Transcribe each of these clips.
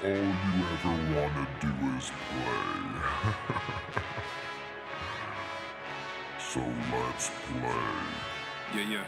all you ever want to do is play. So let's play. Yeah.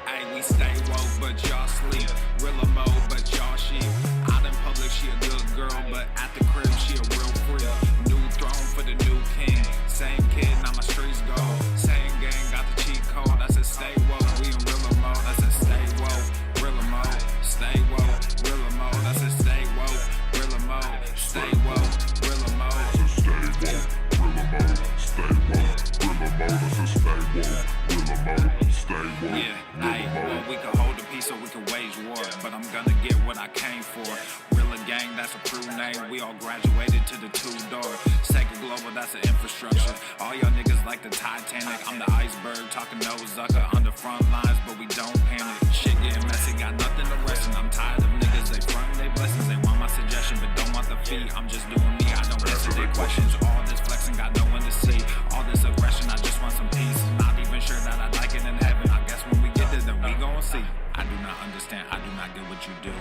Hey, we stay woke, but y'all sleep. Real emo, but y'all sheep. Out in public, she a good girl, but at the crib, she a real freak. New throne for the new king. Same kid, now my streets go. Same gang, got the cheat code. I said stay woke, we in real emo. I said stay woke, real emo. Stay woke, real emo. I said stay woke, real emo. Stay woke, real emo. I said stay woke, real emo. Stay woke, real emo. I said stay woke, real emo. Stay woke, Yeah, real emo. well, we can hold the peace or we can wage war, but I'm gonna get what I came for. Real gang, that's a true name. We all graduated to the two-door. Sacred Global, that's an infrastructure. All y'all niggas like the Titanic. I'm the iceberg, talking no Zucker on the front lines, but we don't panic. Shit getting messy, got nothing to rest, and I'm tired of niggas. They front they blessings, they want my suggestion, but don't want the fee. I'm just doing me, I don't answer their questions. All this flexing, got no one to see. All this aggression, I just want some peace. Not even sure that I like it in heaven. I guess when we get there, then we gon' see. I do not understand, I do not get what you do.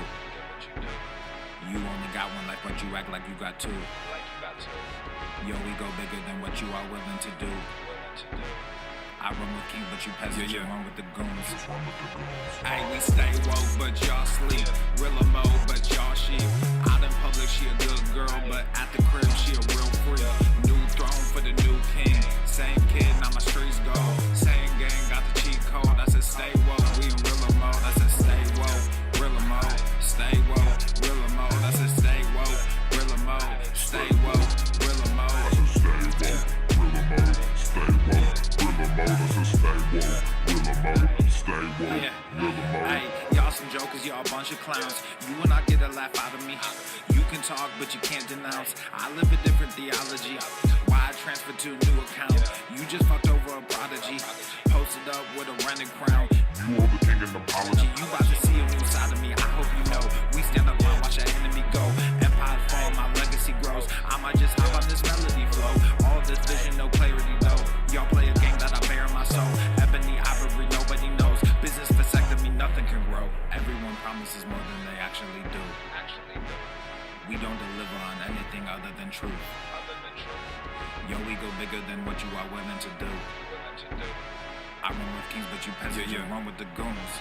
You only got one life, but you act like you got two. Yo, we go bigger than what you are willing to do. I run with kings, but you peasants, you run with the goons. Hey, we stay woke, but y'all sleep. Real emo, but y'all sheep. Out in public, she a good girl, but at the crib, she a real freak. New throne for the new king. Same kid, now my streets go. Same gang, got the cheat code. I said stay woke, we in real emo. I said stay woke, real emo. Stay woke, real emo. I said stay woke, real emo. Stay woke, real emo. I said stay woke, real emo. Stay woke, real emo. I said stay woke, real emo. Stay woke, real emo. Hey, y'all some jokers, y'all a bunch of clowns. You will not get a laugh out of me. You can talk, but you can't denounce. I live a different theology. Why I transfer to a new account? You just fucked over a prodigy. Posted up with a rented crown. You are the king and apology. You about to see a new side of me, I hope you know. We stand up and watch our enemy go. Empire fall, my legacy grows. I might just hop on this melody flow. All this vision, no clarity though. Y'all play a game that I bear in my soul. Ebony, ivory, nobody knows. Business vasectomy, nothing can grow. Everyone promises more than they actually do. We don't deliver on anything other than truth. Yo, we go bigger than what you are willing to do. I run with kings, but you peasants, you run with the goons.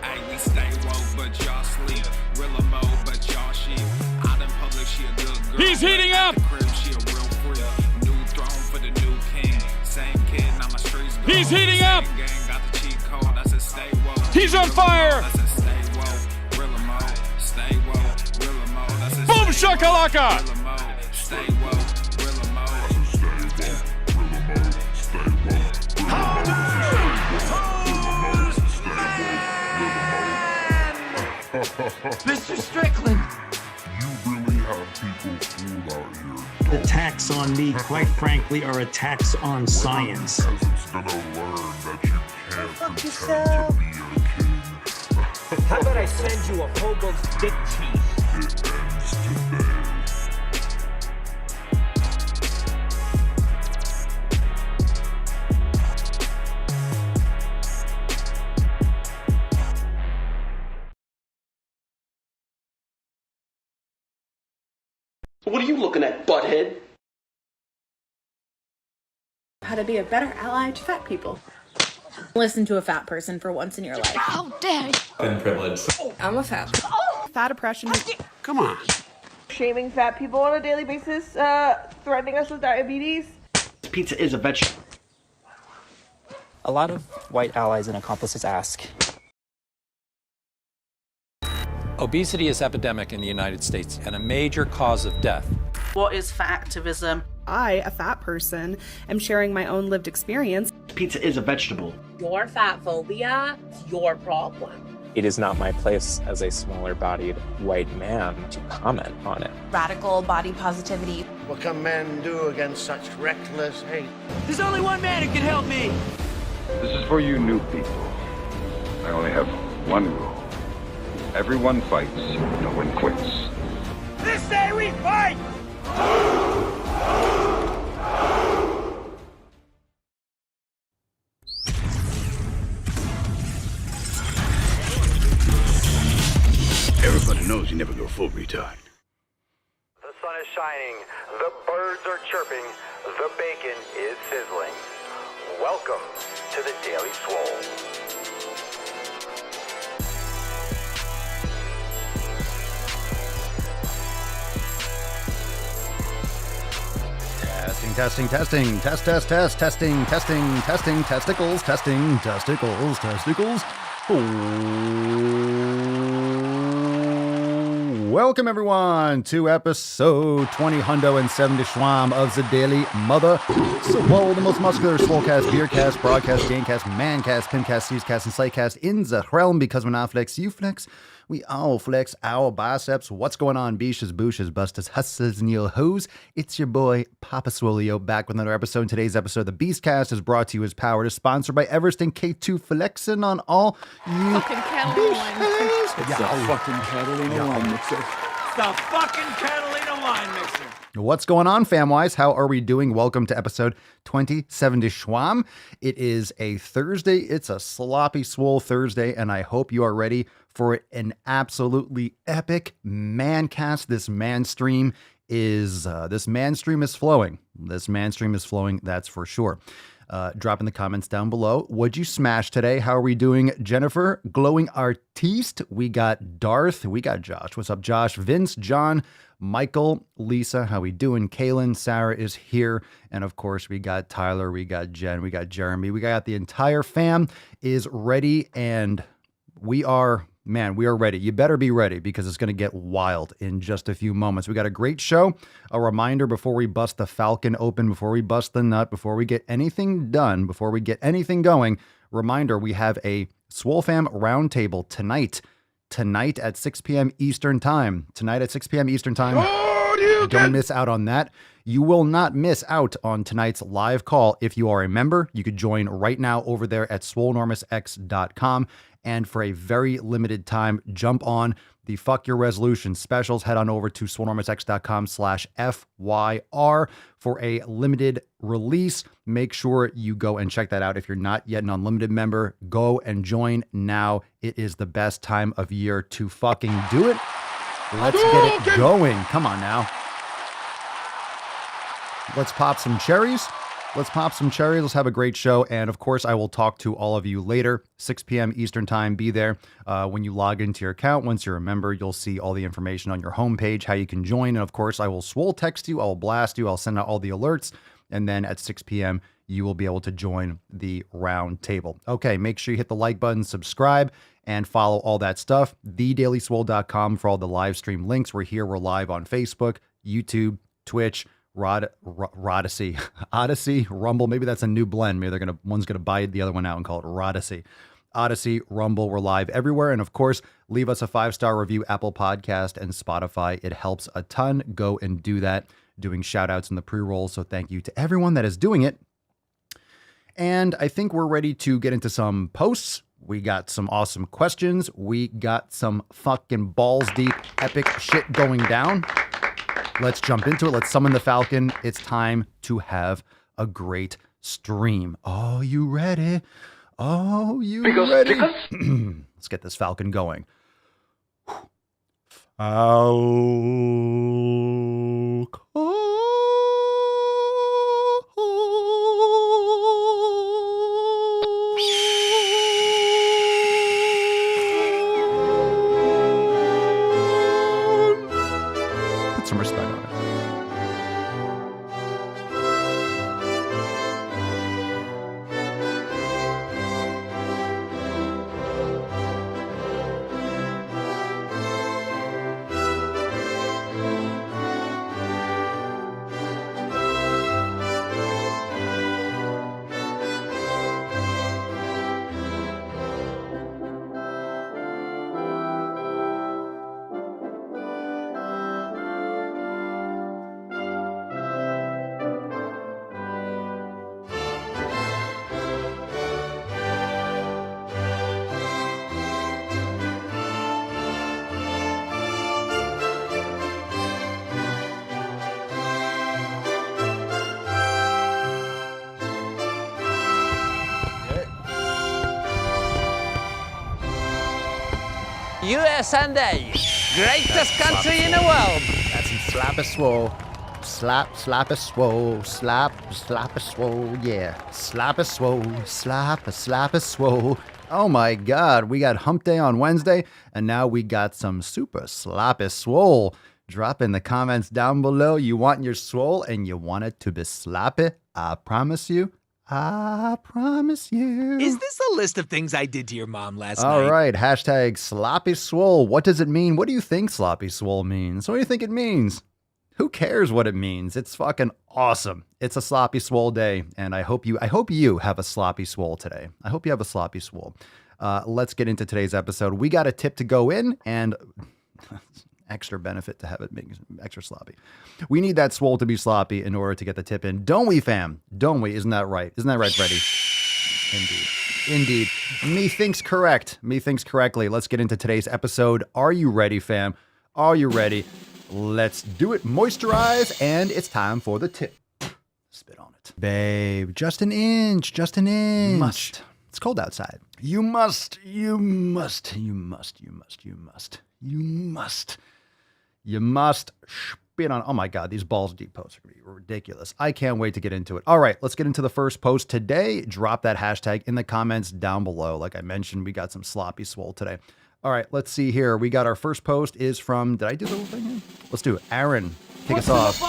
Hey, we stay woke, but y'all sleep. Real emo, but y'all sheep. Out in public, she a good girl. He's heating up! At the crib, she a real freak. New throne for the new king. Same kid, now my streets go. He's heating up! Same gang, got the cheat code. I said stay woke. He's on fire! I said stay woke, real emo. Stay woke, real emo. I said Boom stay woke, shakalaka! real emo. Stay woke, real emo. I said stay woke, real emo. Stay woke, real emo. Mr. Strickland! You really have people fooled out here. Attacks on me, quite frankly, are attacks on science. Because it's gonna learn that you can't pretend yourself. to be a king. How about I send you a hobo's dick teeth? It ends today. What are you looking at, butthead? How to be a better ally to fat people. Listen to a fat person for once in your life. How dare you? Been privileged. I'm a fat. Fat oppression. Come on. Shaming fat people on a daily basis, threatening us with diabetes. Pizza is a vegetable. A lot of white allies and accomplices ask. Obesity is epidemic in the United States and a major cause of death. What is fat activism? I, a fat person, am sharing my own lived experience. Pizza is a vegetable. Your fat phobia is your problem. It is not my place as a smaller-bodied white man to comment on it. Radical body positivity. What can men do against such reckless hate? There's only one man who can help me! This is for you new people. I only have one rule. Everyone fights, no one quits. This day we fight! Everybody knows you never go full retard. The sun is shining, the birds are chirping, the bacon is sizzling. Welcome to the Daily Swole. Testing, testing, testicles, testicles. Welcome everyone to episode 20 hundo and 70 schwam of the Daily Mother Swole, the most muscular swolecast, beercast, broadcast, gamecast, mancast, pincast, seascast, and slaycast in the realm, because when I flex, you flex. We all flex our biceps. What's going on, beaches, booshes, busters, hustlers, and yo hoes? It's your boy, Papa Swoleo, back with another episode. Today's episode, the Beastcast, is brought to you as powered, is sponsored by Everest and K2 Flexing on all you fucking Catalina It's the fucking Catalina wine mixer. It's the fucking Catalina wine mixer. What's going on, famwise? How are we doing? Welcome to episode 2070 Schwam. It is a Thursday. It's a sloppy swole Thursday, and I hope you are ready for an absolutely epic mancast. This man stream is flowing. This man stream is flowing, that's for sure. Drop in the comments down below. What'd you smash today? How are we doing? Jennifer, Glowing Artiste. We got Darth. We got Josh. What's up, Josh? Vince, John, Michael, Lisa. How we doing? Kaylin, Sarah is here. And of course, we got Tyler. We got Jen. We got Jeremy. We got the entire fam is ready. And we are ready. You better be ready, because it's going to get wild in just a few moments. We got a great show. A reminder before we bust the Falcon open, before we bust the nut, before we get anything done, before we get anything going, reminder, we have a SwoleFam roundtable tonight at 6 p.m. Eastern time. Don't miss out on that. You will not miss out on tonight's live call. If you are a member, you could join right now over there at swolenormousx.com. And for a very limited time, jump on the Fuck Your Resolution specials. Head on over to swolenormousx.com/FYR for a limited release. Make sure you go and check that out. If you're not yet an unlimited member, go and join now. It is the best time of year to fucking do it. Let's get it going. Come on now. Let's pop some cherries. Let's have a great show. And of course, I will talk to all of you later, 6 p.m. Eastern time. Be there. When you log into your account, once you're a member, you'll see all the information on your homepage, how you can join. And of course, I will swole text you. I will blast you. I'll send out all the alerts. And then at 6 p.m., you will be able to join the round table. Okay, make sure you hit the like button, subscribe, and follow all that stuff. TheDailySwole.com for all the live stream links. We're live on Facebook, YouTube, Twitch, Odyssey, Rumble. Maybe that's a new blend. Maybe one's gonna buy the other one out and call it Odyssey, Rumble. We're live everywhere. And of course, leave us a 5-star review, Apple Podcast and Spotify. It helps a ton. Go and do that. Doing shout outs in the pre-roll. So thank you to everyone that is doing it. And I think we're ready to get into some posts. We got some awesome questions. We got some fucking balls deep epic shit going down. Let's jump into it. Let's summon the Falcon. It's time to have a great stream. Are you ready? Ready? Let's get this Falcon going. Falcon. Put some respect on it. USA, greatest country in the world. That's some slap a swole. Slap a swole. Slap a swole. Yeah. Slap a swole. Slap a swole. Oh my God. We got hump day on Wednesday, and now we got some super sloppy swole. Drop in the comments down below. You want your swole and you want it to be sloppy. I promise you. I promise you. Is this a list of things I did to your mom last night? All right. Hashtag sloppy swole. What does it mean? What do you think sloppy swole means? What do you think it means? Who cares what it means? It's fucking awesome. It's a sloppy swole day, and I hope you have a sloppy swole today. I hope you have a sloppy swole. Let's get into today's episode. We got a tip to go in, and extra benefit to have it being extra sloppy. We need that swole to be sloppy in order to get the tip in. Don't we, fam? Don't we? Isn't that right? Isn't that right, Freddie? Indeed. Methinks correct. Methinks correctly. Let's get into today's episode. Are you ready, fam? Are you ready? Let's do it. Moisturize, and it's time for the tip. Spit on it. Babe, just an inch. Must. It's cold outside. You must spit on. Oh my God, these balls deep posts are going to be ridiculous. I can't wait to get into it. All right, let's get into the first post today. Drop that hashtag in the comments down below. Like I mentioned, we got some sloppy swole today. All right, let's see here. We got our first post is from, did I do the whole thing here? Let's do it. Aaron, kick us off.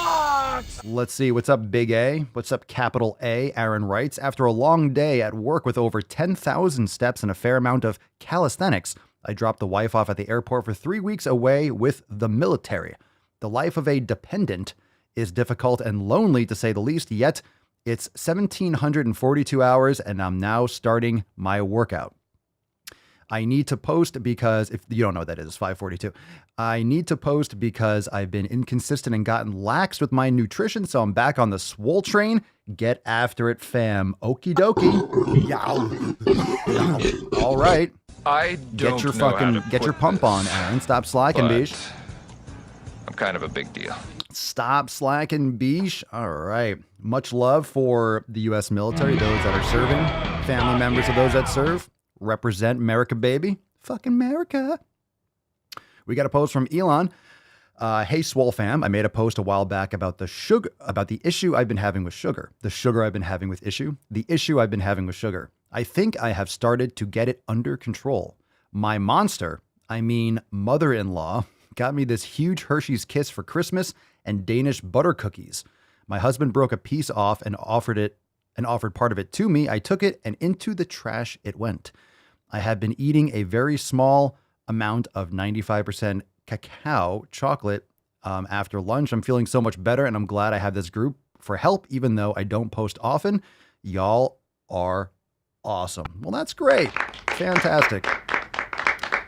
Let's see. What's up, Big A? What's up, capital A? Aaron writes, after a long day at work with over 10,000 steps and a fair amount of calisthenics, I dropped the wife off at the airport for 3 weeks away with the military. The life of a dependent is difficult and lonely, to say the least, yet it's 1,742 hours, and I'm now starting my workout. I need to post because, if you don't know what that is, it's 542. I need to post because I've been inconsistent and gotten lax with my nutrition, so I'm back on the swole train. Get after it, fam. Okie dokie. Yow. All right. Get your pump on, Aaron. Stop slacking, Beesh. I'm kind of a big deal. Stop slacking, Beesh. All right. Much love for the U.S. military, those that are serving, family members of those that serve. Represent America, baby. Fucking America. We got a post from Elon. Hey, SwoleFam. I made a post a while back about the issue I've been having with sugar. The issue I've been having with sugar. I think I have started to get it under control. My mother-in-law, got me this huge Hershey's Kiss for Christmas and Danish butter cookies. My husband broke a piece off and offered part of it to me. I took it, and into the trash it went. I have been eating a very small amount of 95% cacao chocolate after lunch. I'm feeling so much better, and I'm glad I have this group for help, even though I don't post often. Y'all are awesome. Well, that's great. Fantastic.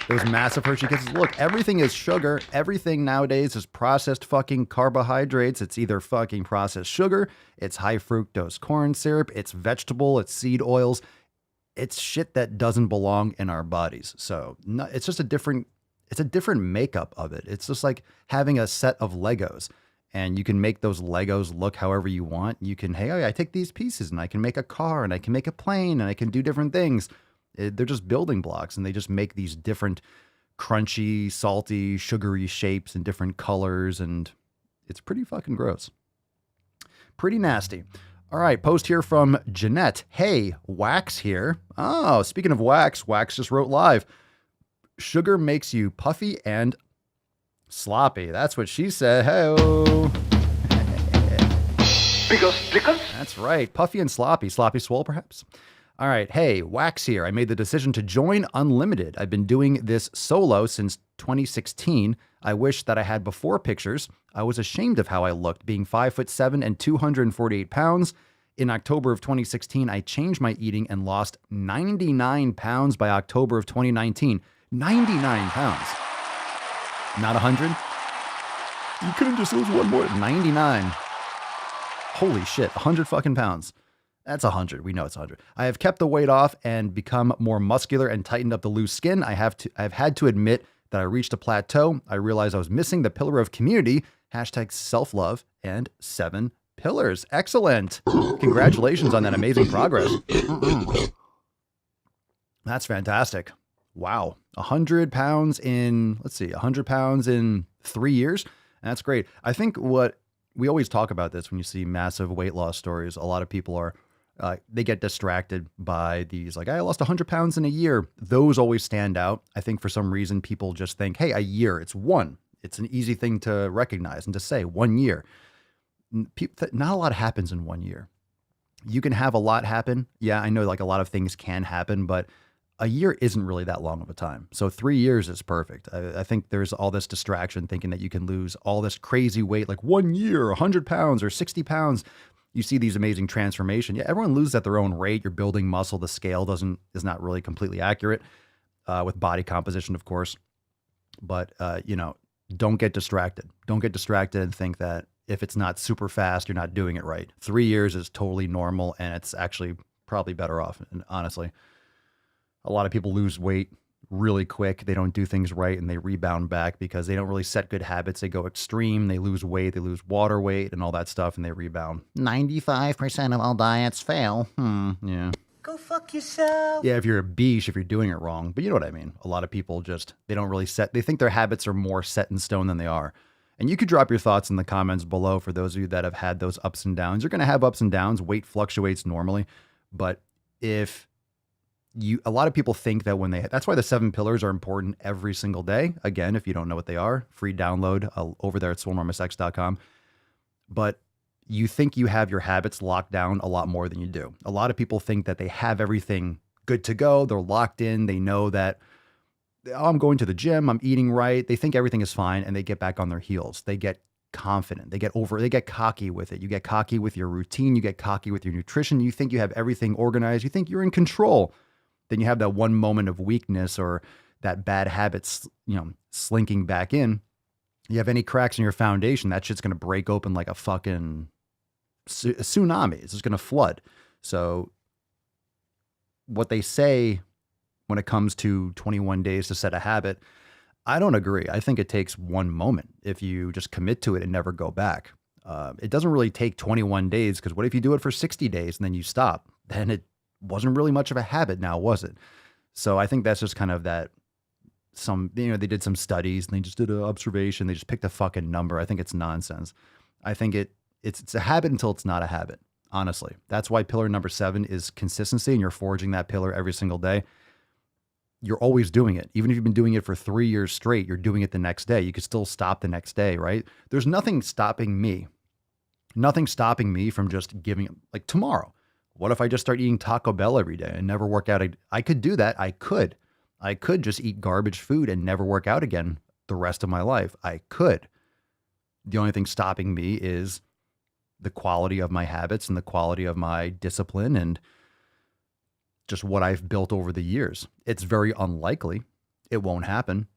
Those massive Hershey Kisses. Look, everything is sugar. Everything nowadays is processed fucking carbohydrates. It's either fucking processed sugar, it's high fructose corn syrup, it's vegetable, it's seed oils. It's shit that doesn't belong in our bodies. So it's just a different makeup of it. It's just like having a set of Legos, and you can make those Legos look however you want. You can, hey, I take these pieces and I can make a car and I can make a plane and I can do different things. They're just building blocks, and they just make these different crunchy, salty, sugary shapes and different colors, and it's pretty fucking gross. Pretty nasty. All right, post here from Jeanette. Hey, Wax here. Oh, speaking of Wax just wrote live. Sugar makes you puffy and sloppy. That's what she said. Hey-oh. That's right. Puffy and sloppy. Sloppy swole, perhaps? All right. Hey, Wax here. I made the decision to join Unlimited. I've been doing this solo since 2016. I wish that I had before pictures. I was ashamed of how I looked, being 5'7" and 248 pounds. In October of 2016, I changed my eating and lost 99 pounds by October of 2019. 99 pounds. Not 100? You couldn't just lose one more. 99. Holy shit. 100 fucking pounds. That's 100. We know it's 100. I have kept the weight off and become more muscular and tightened up the loose skin. I've had to admit that I reached a plateau. I realized I was missing the pillar of community. Hashtag self-love and 7 pillars. Excellent. Congratulations on that amazing progress. That's fantastic. Wow. 100 pounds in, 100 pounds in 3 years. That's great. I think what we always talk about this when you see massive weight loss stories, a lot of people are, they get distracted by these, like, I lost 100 pounds in a year. Those always stand out. I think for some reason people just think, hey, a year, it's one. It's an easy thing to recognize and to say 1 year. Not a lot happens in 1 year. You can have a lot happen. Yeah, I know like a lot of things can happen, but a year isn't really that long of a time. So 3 years is perfect. I think there's all this distraction thinking that you can lose all this crazy weight, like 1 year, 100 pounds or 60 pounds. You see these amazing transformation. Yeah, everyone loses at their own rate. You're building muscle. The scale is not really completely accurate with body composition, of course. But, don't get distracted. Don't get distracted and think that if it's not super fast, you're not doing it right. 3 years is totally normal, and it's actually probably better off. And honestly, a lot of people lose weight really quick. They don't do things right, and they rebound back because they don't really set good habits. They go extreme. They lose weight. They lose water weight and all that stuff, and they rebound. 95% of all diets fail. Yeah. Go fuck yourself. Yeah, if you're a beesh, if you're doing it wrong. But you know what I mean. A lot of people they don't really they think their habits are more set in stone than they are. And you could drop your thoughts in the comments below for those of you that have had those ups and downs. You're going to have ups and downs. Weight fluctuates normally. But a lot of people think that that's why the 7 pillars are important every single day. Again, if you don't know what they are, free download over there at SwoleNormusX.com. But you think you have your habits locked down a lot more than you do. A lot of people think that they have everything good to go. They're locked in. They know that, oh, I'm going to the gym. I'm eating right. They think everything is fine, and they get back on their heels. They get confident. They get cocky with it. You get cocky with your routine. You get cocky with your nutrition. You think you have everything organized. You think you're in control. Then you have that one moment of weakness or that bad habits, slinking back in. You have any cracks in your foundation, that shit's going to break open like a fucking tsunami. It's just going to flood. So what they say when it comes to 21 days to set a habit, I don't agree. I think it takes one moment if you just commit to it and never go back. It doesn't really take 21 days because what if you do it for 60 days and then you stop? Then it wasn't really much of a habit now, was it? So I think that's just kind of that they did some studies and they just did an observation. They just picked a fucking number. I think it's nonsense. I think it's a habit until it's not a habit, honestly. That's why pillar number 7 is consistency, and you're forging that pillar every single day. You're always doing it. Even if you've been doing it for 3 years straight, you're doing it the next day. You could still stop the next day, right? There's nothing stopping me from just giving, like tomorrow. What if I just start eating Taco Bell every day and never work out? I could do that. I could just eat garbage food and never work out again the rest of my life. I could. The only thing stopping me is the quality of my habits and the quality of my discipline and just what I've built over the years. It's very unlikely. It won't happen,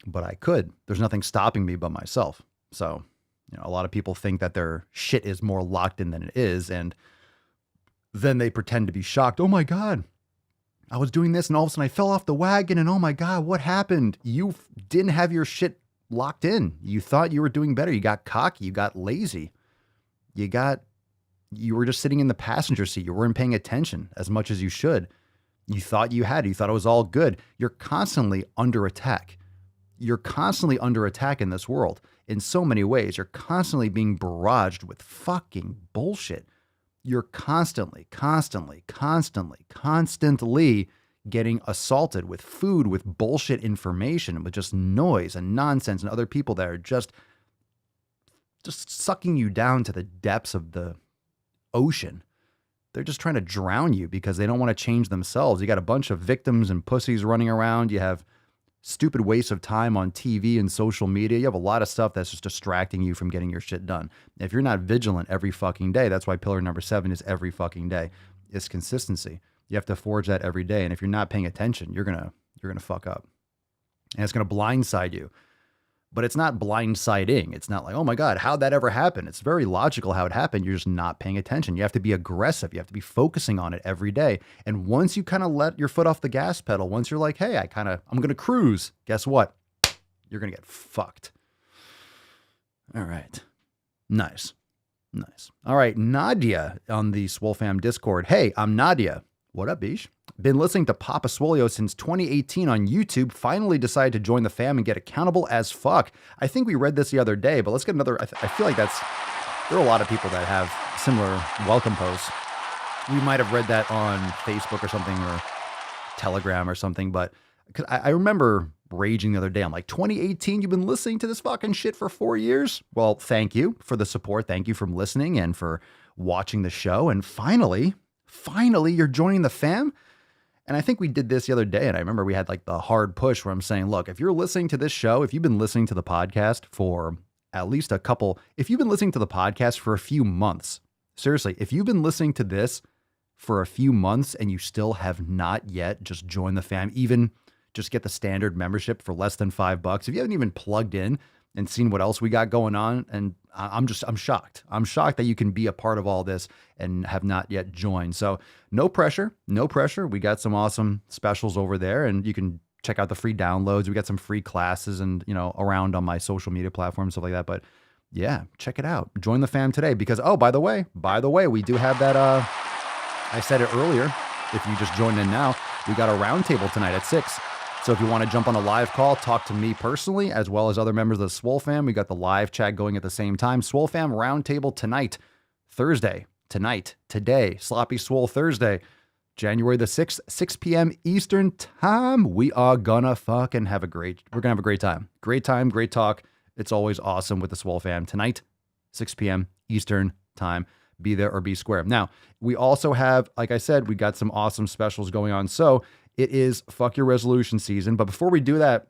but I could. There's nothing stopping me but myself. So, a lot of people think that their shit is more locked in than it is. And then they pretend to be shocked. Oh my God, I was doing this and all of a sudden I fell off the wagon and oh my God, what happened? You didn't have your shit locked in. You thought you were doing better. You got cocky. You got lazy. You were just sitting in the passenger seat. You weren't paying attention as much as you should. You thought you thought it was all good. You're constantly under attack. You're constantly under attack in this world in so many ways. You're constantly being barraged with fucking bullshit. You're constantly getting assaulted with food, with bullshit information, with just noise and nonsense and other people that are just sucking you down to the depths of the ocean. They're just trying to drown you because they don't want to change themselves. You got a bunch of victims and pussies running around. You have stupid waste of time on TV and social media. You have a lot of stuff that's just distracting you from getting your shit done. If you're not vigilant every fucking day, that's why pillar number 7 is every fucking day. It's consistency. You have to forge that every day. And if you're not paying attention, you're gonna fuck up. And it's gonna blindside you. But it's not blindsiding. It's not like, oh my God, how'd that ever happen? It's very logical how it happened. You're just not paying attention. You have to be aggressive. You have to be focusing on it every day. And once you kind of let your foot off the gas pedal, once you're like, hey, I'm going to cruise, guess what? You're going to get fucked. All right. Nice. All right. Nadia on the SwoleFam Discord. Hey, I'm Nadia. What up, Bish? Been listening to Papa Swolio since 2018 on YouTube. Finally decided to join the fam and get accountable as fuck. I think we read this the other day, but let's get another. I feel like there are a lot of people that have similar welcome posts. We might have read that on Facebook or something, or Telegram or something, but because I remember raging the other day. I'm like, 2018, you've been listening to this fucking shit for 4 years? Well, thank you for the support. Thank you for listening and for watching the show. And finally, you're joining the fam. And I think we did this the other day, and I remember we had like the hard push where I'm saying, look, if you're listening to this show, if you've been listening to the podcast for at least if you've been listening to the podcast for a few months, seriously, if you've been listening to this for a few months and you still have not yet just joined the fam, even just get the standard membership for less than $5, if you haven't even plugged in and seen what else we got going on, and I'm shocked. I'm shocked that you can be a part of all this and have not yet joined. So no pressure. We got some awesome specials over there, and you can check out the free downloads. We got some free classes and, around on my social media platforms, stuff like that. But yeah, check it out. Join the fam today because, oh, by the way, we do have that, I said it earlier. If you just joined in now, we got a roundtable tonight at 6. So if you want to jump on a live call, talk to me personally, as well as other members of the Swole fam, we got the live chat going at the same time. Swole fam roundtable tonight, today, Sloppy Swole Thursday, January the 6th, 6 p.m. Eastern time. We are gonna fucking have a great time. Great time, great talk. It's always awesome with the Swole fam. Tonight, 6 p.m. Eastern time. Be there or be square. Now, we also have, like I said, we got some awesome specials going on. So it is Fuck Your Resolution season. But before we do that,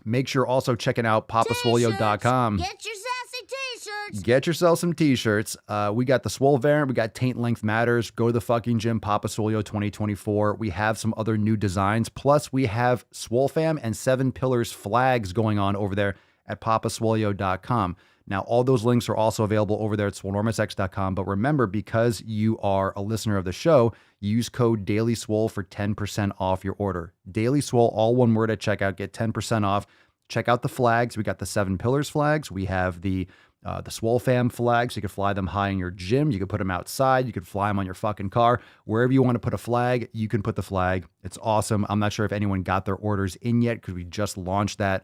make sure also checking out papaswolio.com. Get your sassy t-shirts. Get yourself some t-shirts. We got the Swole variant. We got Taint Length Matters. Go to the fucking gym, Papa Swolio 2024. We have some other new designs. Plus, we have SwoleFam and 7 Pillars flags going on over there at papaswolio.com. Now, all those links are also available over there at swolenormousx.com. But remember, because you are a listener of the show, use code DailySwole for 10% off your order. DailySwole, all one word at checkout, get 10% off. Check out the flags. We got the 7 Pillars flags. We have the SwoleFam flags. You can fly them high in your gym. You can put them outside. You can fly them on your fucking car. Wherever you want to put a flag, you can put the flag. It's awesome. I'm not sure if anyone got their orders in yet because we just launched that.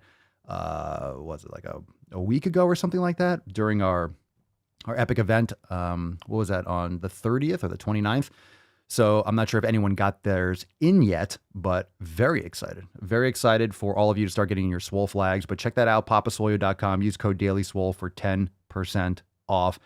Was it like a week ago or something like that during our epic event? What was that, on the 30th or the 29th? So I'm not sure if anyone got theirs in yet, but very excited for all of you to start getting your Swole flags. But check that out, papaswolio.com. Use code DailySwole for 10% off.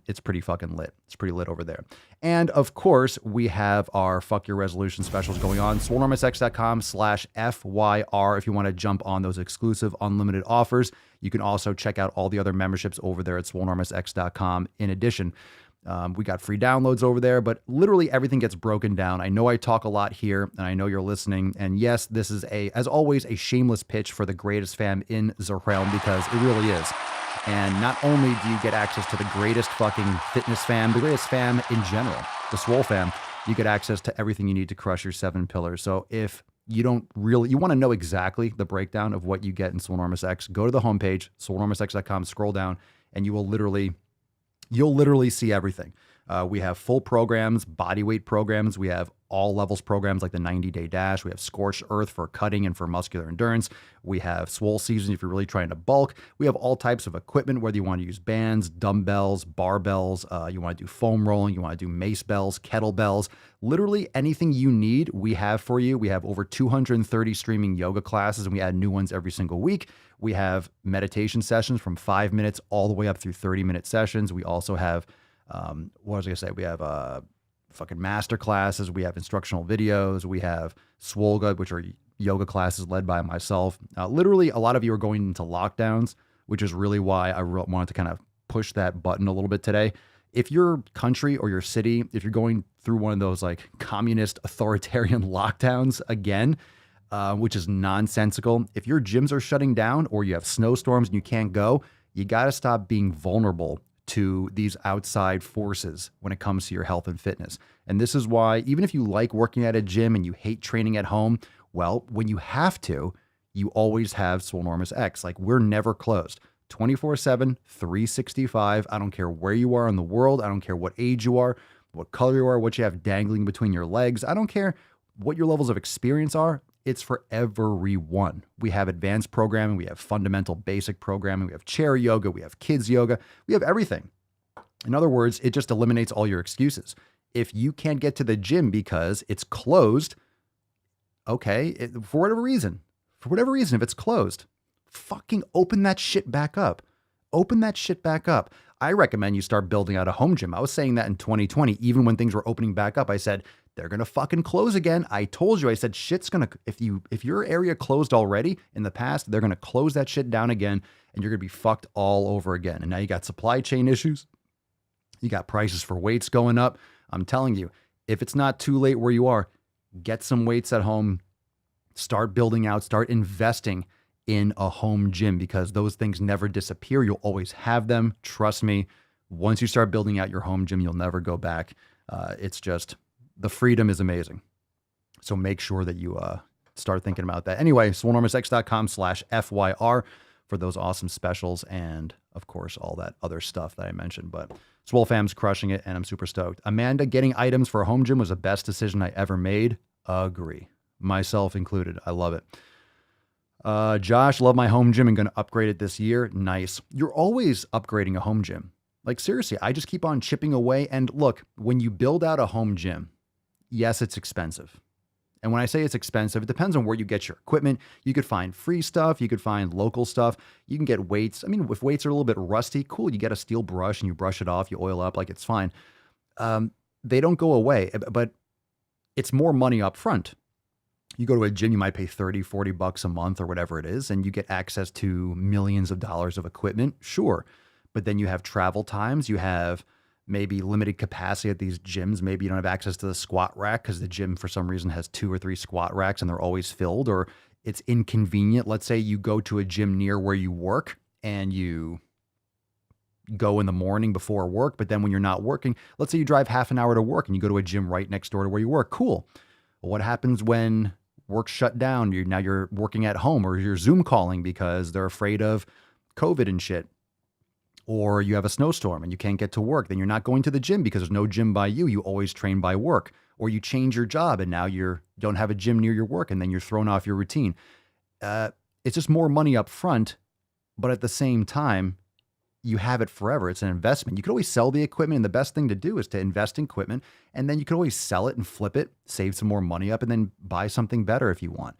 It's pretty fucking lit. It's pretty lit over there. And of course, we have our Fuck Your Resolution specials going on. swolenormousx.com/FYR if you want to jump on those exclusive unlimited offers. You can also check out all the other memberships over there at swolenormousx.com. In addition, we got free downloads over there, but literally everything gets broken down. I know I talk a lot here, and I know you're listening. And yes, this is as always, a shameless pitch for the greatest fam in the realm, because it really is. And not only do you get access to the greatest fucking fitness fam, the greatest fam in general, the Swole fam, you get access to everything you need to crush your 7 pillars. So if you want to know exactly the breakdown of what you get in Swolenormous X, go to the homepage, swolenormousx.com, scroll down, and you'll literally see everything. We have full programs, body weight programs. We have all levels programs like the 90-day dash. We have Scorched Earth for cutting and for muscular endurance. We have Swole Season if you're really trying to bulk. We have all types of equipment, whether you want to use bands, dumbbells, barbells, you want to do foam rolling, you want to do mace bells, kettlebells, literally anything you need, we have for you. We have over 230 streaming yoga classes, and we add new ones every single week. We have meditation sessions from 5 minutes all the way up through 30-minute sessions. We also have, we have fucking master classes. We have instructional videos. We have Swole Good, which are yoga classes led by myself. Literally, a lot of you are going into lockdowns, which is really why I wanted to kind of push that button a little bit today. If your country or your city, if you're going through one of those like communist authoritarian lockdowns again, which is nonsensical, if your gyms are shutting down or you have snowstorms and you can't go, you got to stop being vulnerable to these outside forces when it comes to your health and fitness. And this is why, even if you like working at a gym and you hate training at home, well, when you have to, you always have Swolenormous X. Like, we're never closed. 24/7, 365. I don't care where you are in the world. I don't care what age you are, what color you are, what you have dangling between your legs. I don't care what your levels of experience are, it's for everyone. We have advanced programming, we have fundamental basic programming, we have chair yoga, we have kids yoga, we have everything. In other words, it just eliminates all your excuses. If you can't get to the gym because it's closed, okay, for whatever reason, if it's closed, fucking open that shit back up. Open that shit back up. I recommend you start building out a home gym. I was saying that in 2020, even when things were opening back up, I said, they're going to fucking close again. I told you, I said, shit's going to, if your area closed already in the past, they're going to close that shit down again and you're going to be fucked all over again. And now you got supply chain issues. You got prices for weights going up. I'm telling you, if it's not too late where you are, get some weights at home, start building out, start investing in a home gym because those things never disappear. You'll always have them. Trust me. Once you start building out your home gym, you'll never go back. It's just, the freedom is amazing. So make sure that you start thinking about that. Anyway, swolenormousx.com/FYR for those awesome specials and, of course, all that other stuff that I mentioned. But SwoleFam's crushing it, and I'm super stoked. Amanda, getting items for a home gym was the best decision I ever made. Agree. Myself included. I love it. Josh, love my home gym and going to upgrade it this year. Nice. You're always upgrading a home gym. Like, seriously, I just keep on chipping away. And look, when you build out a home gym, yes, it's expensive. And when I say it's expensive, it depends on where you get your equipment. You could find free stuff. You could find local stuff. You can get weights. I mean, if weights are a little bit rusty, cool. You get a steel brush and you brush it off. You oil up, like it's fine. They don't go away, but it's more money up front. You go to a gym, you might pay $30-40 a month or whatever it is, and you get access to millions of dollars of equipment. Sure. But then you have travel times. You have maybe limited capacity at these gyms. Maybe you don't have access to the squat rack because the gym for some reason has 2 or 3 squat racks and they're always filled, or it's inconvenient. Let's say you go to a gym near where you work and you go in the morning before work, but then when you're not working, let's say you drive half an hour to work and you go to a gym right next door to where you work. Cool. Well, what happens when work's shut down? Now you're working at home or you're Zoom calling because they're afraid of COVID and shit. Or you have a snowstorm and you can't get to work. Then you're not going to the gym because there's no gym by you. You always train by work. Or you change your job and now you don't have a gym near your work and then you're thrown off your routine. It's just more money up front, but at the same time, you have it forever. It's an investment. You could always sell the equipment, and the best thing to do is to invest in equipment, and then you could always sell it and flip it, save some more money up, and then buy something better if you want.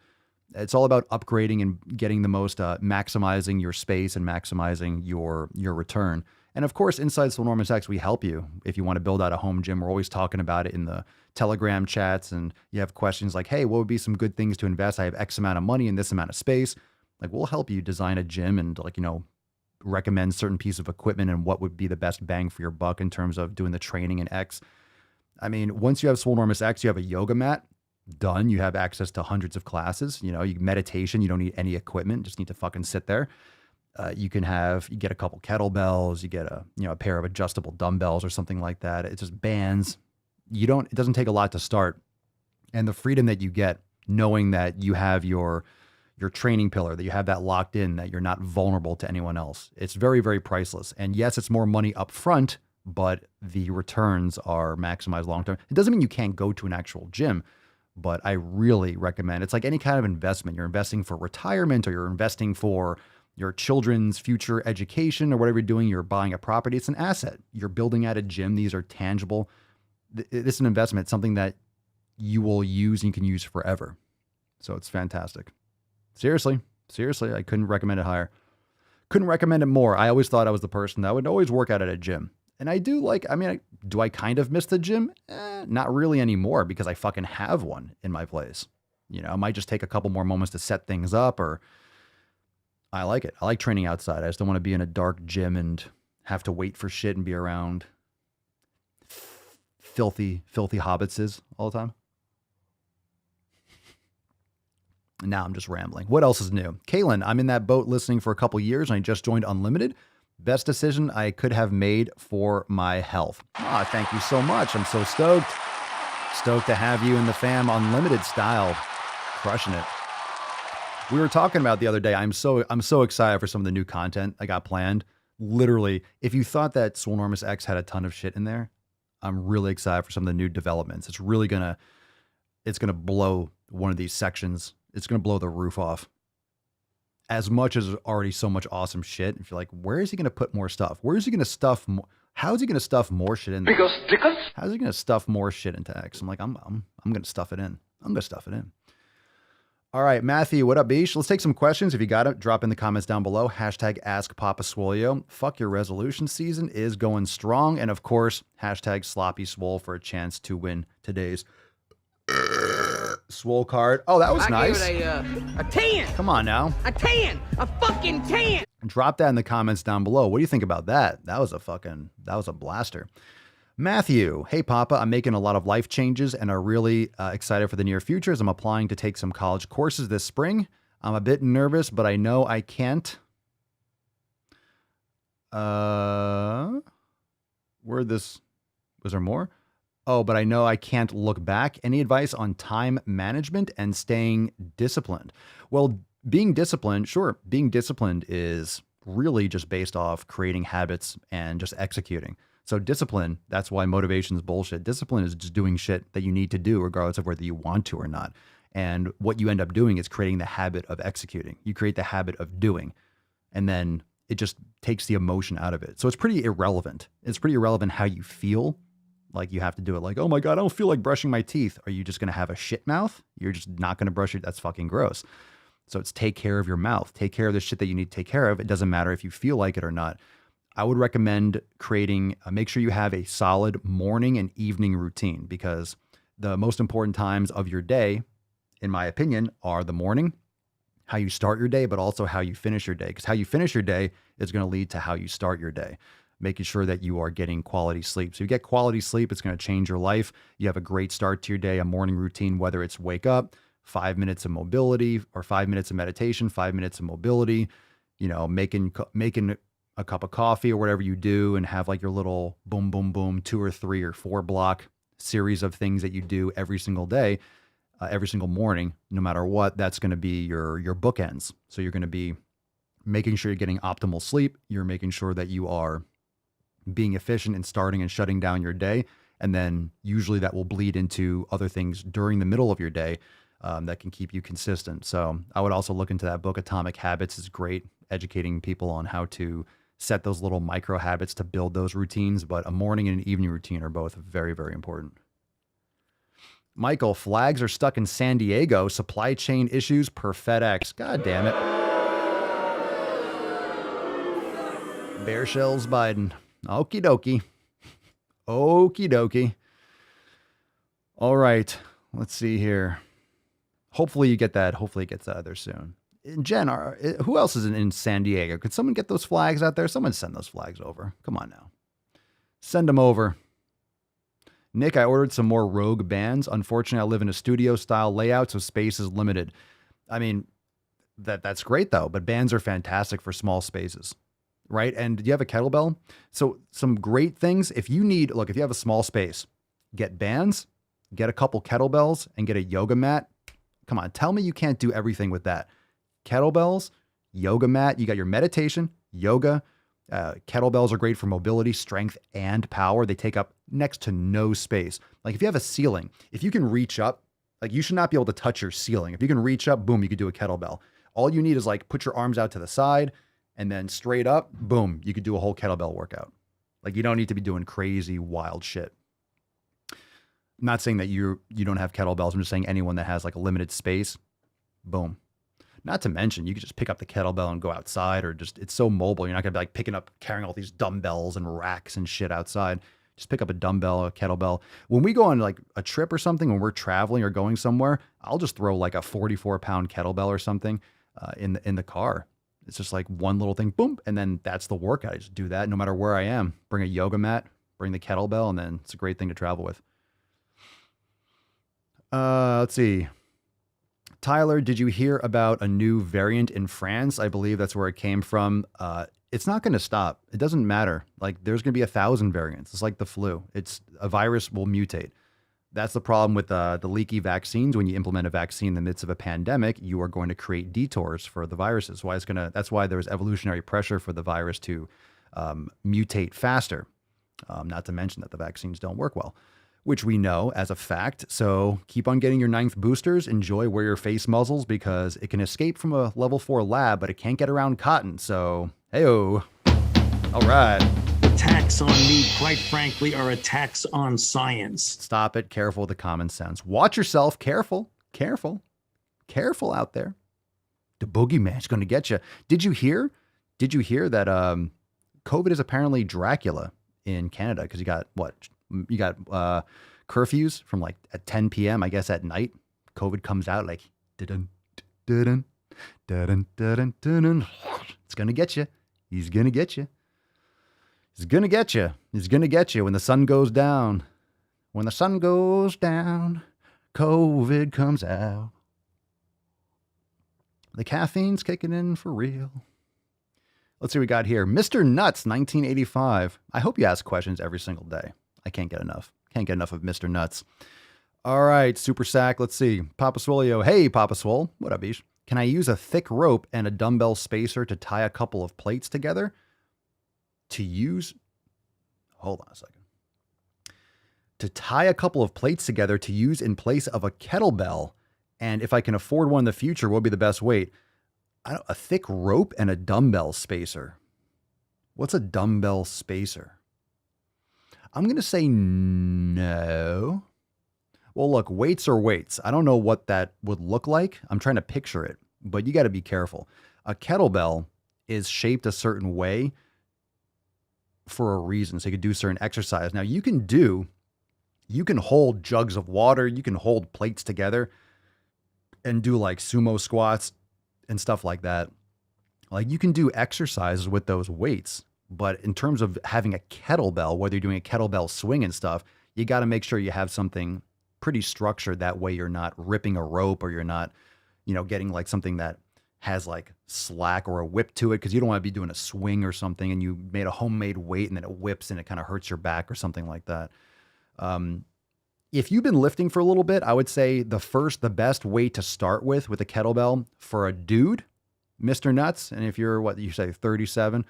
It's all about upgrading and getting the most, maximizing your space and maximizing your return. And of course, inside SwoleNormus X, we help you if you want to build out a home gym. We're always talking about it in the Telegram chats, and you have questions like, hey, what would be some good things to invest? I have X amount of money in this amount of space. Like, we'll help you design a gym and, like, recommend certain piece of equipment and what would be the best bang for your buck in terms of doing the training in X. I mean, once you have SwoleNormus X, you have a yoga mat. Done. You have access to hundreds of classes. You meditation, you don't need any equipment, just need to fucking sit there. You get a couple kettlebells, you get a pair of adjustable dumbbells or something like that. It's just bands. It doesn't take a lot to start. And the freedom that you get knowing that you have your training pillar, that you have that locked in, that you're not vulnerable to anyone else. It's very, very priceless. And yes, it's more money up front, but the returns are maximized long-term. It doesn't mean you can't go to an actual gym, but I really recommend, it's like any kind of investment. You're investing for retirement or you're investing for your children's future education or whatever you're doing. You're buying a property. It's an asset. You're building out a gym. These are tangible. It's an investment. It's something that you will use and you can use forever. So it's fantastic. Seriously, I couldn't recommend it higher. Couldn't recommend it more. I always thought I was the person that would always work out at a gym. And I do do I kind of miss the gym? Not really anymore because I fucking have one in my place. I might just take a couple more moments to set things up, or I like it. I like training outside. I just don't want to be in a dark gym and have to wait for shit and be around filthy hobbitses all the time. Now I'm just rambling. What else is new? Kaylin, I'm in that boat listening for a couple years and I just joined Unlimited. Best decision I could have made for my health. Thank you so much. I'm so stoked. Stoked to have you in the fam, Unlimited style. Crushing it. We were talking about the other day. I'm so excited for some of the new content I got planned. Literally, if you thought that SwoleNormus X had a ton of shit in there, I'm really excited for some of the new developments. It's really gonna it's going to blow one of these sections. It's going to blow the roof off. As much as already so much awesome shit. If you're like, where is he going to put more stuff? Where is he going to stuff more? How is he going to stuff more shit in there? How is he going to stuff more shit into X? I'm like, I'm going to stuff it in. I'm going to stuff it in. All right, Matthew, what up, Beesh? Let's take some questions. If you got it, drop in the comments down below. Hashtag Ask Papa Swolio. Fuck your resolution season is going strong. And of course, hashtag Sloppy Swole for a chance to win today's Swole card. Oh, that was nice. I gave it a 10. Come on now. A 10. A fucking 10. Drop that in the comments down below. What do you think about that? That was a blaster. Matthew, hey Papa, I'm making a lot of life changes and are really excited for the near future as I'm applying to take some college courses this spring. I'm a bit nervous, but I know I can't. Was there more? Oh, but I know I can't look back. Any advice on time management and staying disciplined? Well, being disciplined, sure. Being disciplined is really just based off creating habits and just executing. So discipline, that's why motivation is bullshit. Discipline is just doing shit that you need to do regardless of whether you want to or not. And what you end up doing is creating the habit of executing. You create the habit of doing, and then it just takes the emotion out of it. So it's pretty irrelevant. It's pretty irrelevant how you feel. Like you have to do it like, oh my God, I don't feel like brushing my teeth. Are you just going to have a shit mouth? You're just not going to brush it. That's fucking gross. So it's take care of your mouth. Take care of the shit that you need to take care of. It doesn't matter if you feel like it or not. I would recommend creating, make sure you have a solid morning and evening routine, because the most important times of your day, in my opinion, are the morning, how you start your day, but also how you finish your day. Because how you finish your day is going to lead to how you start your day. Making sure that you are getting quality sleep. So you get quality sleep, it's going to change your life. You have a great start to your day, a morning routine, whether it's wake up, 5 minutes of mobility, or 5 minutes of meditation, 5 minutes of mobility, you know, making a cup of coffee or whatever you do, and have like your little boom, boom, boom, 2 or 3 or 4 block series of things that you do every single day, every single morning, no matter what. That's going to be your bookends. So you're going to be making sure you're getting optimal sleep. You're making sure that you are being efficient in starting and shutting down your day. And then usually that will bleed into other things during the middle of your day that can keep you consistent. So I would also look into that book, Atomic Habits. Is great, educating people on how to set those little micro habits to build those routines. But a morning and an evening routine are both very, very important. Michael, flags are stuck in San Diego. Supply chain issues per FedEx. God damn it. Bear shells Biden. Okie dokie. Okie dokie. All right. Let's see here. Hopefully you get that. Hopefully it gets out of there soon. Jen, who else is in San Diego? Could someone get those flags out there? Someone send those flags over. Come on now. Send them over. Nick, I ordered some more Rogue bands. Unfortunately, I live in a studio style layout, so space is limited. I mean, that's great though, but bands are fantastic for small spaces. Right? And do you have a kettlebell? So some great things. If you have a small space, get bands, get a couple kettlebells, and get a yoga mat. Come on, tell me you can't do everything with that. Kettlebells, yoga mat, you got your meditation, yoga. Kettlebells are great for mobility, strength, and power. They take up next to no space. Like if you have a ceiling, if you can reach up, like you should not be able to touch your ceiling. If you can reach up, boom, you could do a kettlebell. All you need is like put your arms out to the side, and then straight up, boom, you could do a whole kettlebell workout. Like you don't need to be doing crazy, wild shit. I'm not saying that you don't have kettlebells. I'm just saying anyone that has like a limited space, boom. Not to mention, you could just pick up the kettlebell and go outside, or just, it's so mobile. You're not going to be like picking up, carrying all these dumbbells and racks and shit outside. Just pick up a dumbbell, a kettlebell. When we go on like a trip or something, when we're traveling or going somewhere, I'll just throw like a 44-pound kettlebell or something in the car. It's just like one little thing, boom, and then that's the workout. I just do that no matter where I am. Bring a yoga mat, bring the kettlebell, and then it's a great thing to travel with. Let's see. Tyler, did you hear about a new variant in France? I believe that's where it came from. It's not going to stop. It doesn't matter. Like there's going to be 1,000 variants. It's like the flu. A virus will mutate. That's the problem with the leaky vaccines. When you implement a vaccine in the midst of a pandemic, you are going to create detours for the viruses. That's why there's evolutionary pressure for the virus to mutate faster. Not to mention that the vaccines don't work well. which we know as a fact. So keep on getting your 9th boosters. Enjoy, wear your face muzzles because it can escape from a level 4 lab, but it can't get around cotton. So, hey-oh. All right. Attacks on me, quite frankly, are attacks on science. Stop it. Careful with the common sense. Watch yourself. Careful. Careful. Careful out there. The boogeyman's going to get you. Did you hear that COVID is apparently Dracula in Canada? Because you got what? You got curfews from like at 10 p.m. I guess at night. COVID comes out like dun dun dun dun dun. It's gonna get you. He's gonna get you. He's gonna get you. He's gonna get you when the sun goes down. When the sun goes down, COVID comes out. The caffeine's kicking in for real. Let's see what we got here. Mr. Nuts, 1985. I hope you ask questions every single day. I can't get enough. Can't get enough of Mr. Nuts. All right, Super Sack. Let's see. Papa Swoleo. Hey, Papa Swole. What up, Ish? Can I use a thick rope and a dumbbell spacer to tie a couple of plates together? Hold on a second. To tie a couple of plates together to use in place of a kettlebell. And if I can afford one in the future, what would be the best weight? A thick rope and a dumbbell spacer. What's a dumbbell spacer? I'm going to say no. Well, look, weights are weights. I don't know what that would look like. I'm trying to picture it, but you got to be careful. A kettlebell is shaped a certain way for a reason. So you can do certain exercise. Now you can hold jugs of water. You can hold plates together and do like sumo squats and stuff like that. Like you can do exercises with those weights, but in terms of having a kettlebell, whether you're doing a kettlebell swing and stuff, you got to make sure you have something pretty structured. That way you're not ripping a rope or you're not, getting like something that has like slack or a whip to it. Cause you don't want to be doing a swing or something and you made a homemade weight and then it whips and it kind of hurts your back or something like that. If you've been lifting for a little bit, I would say the best weight to start with a kettlebell for a dude, Mr. Nuts. And if you're 37,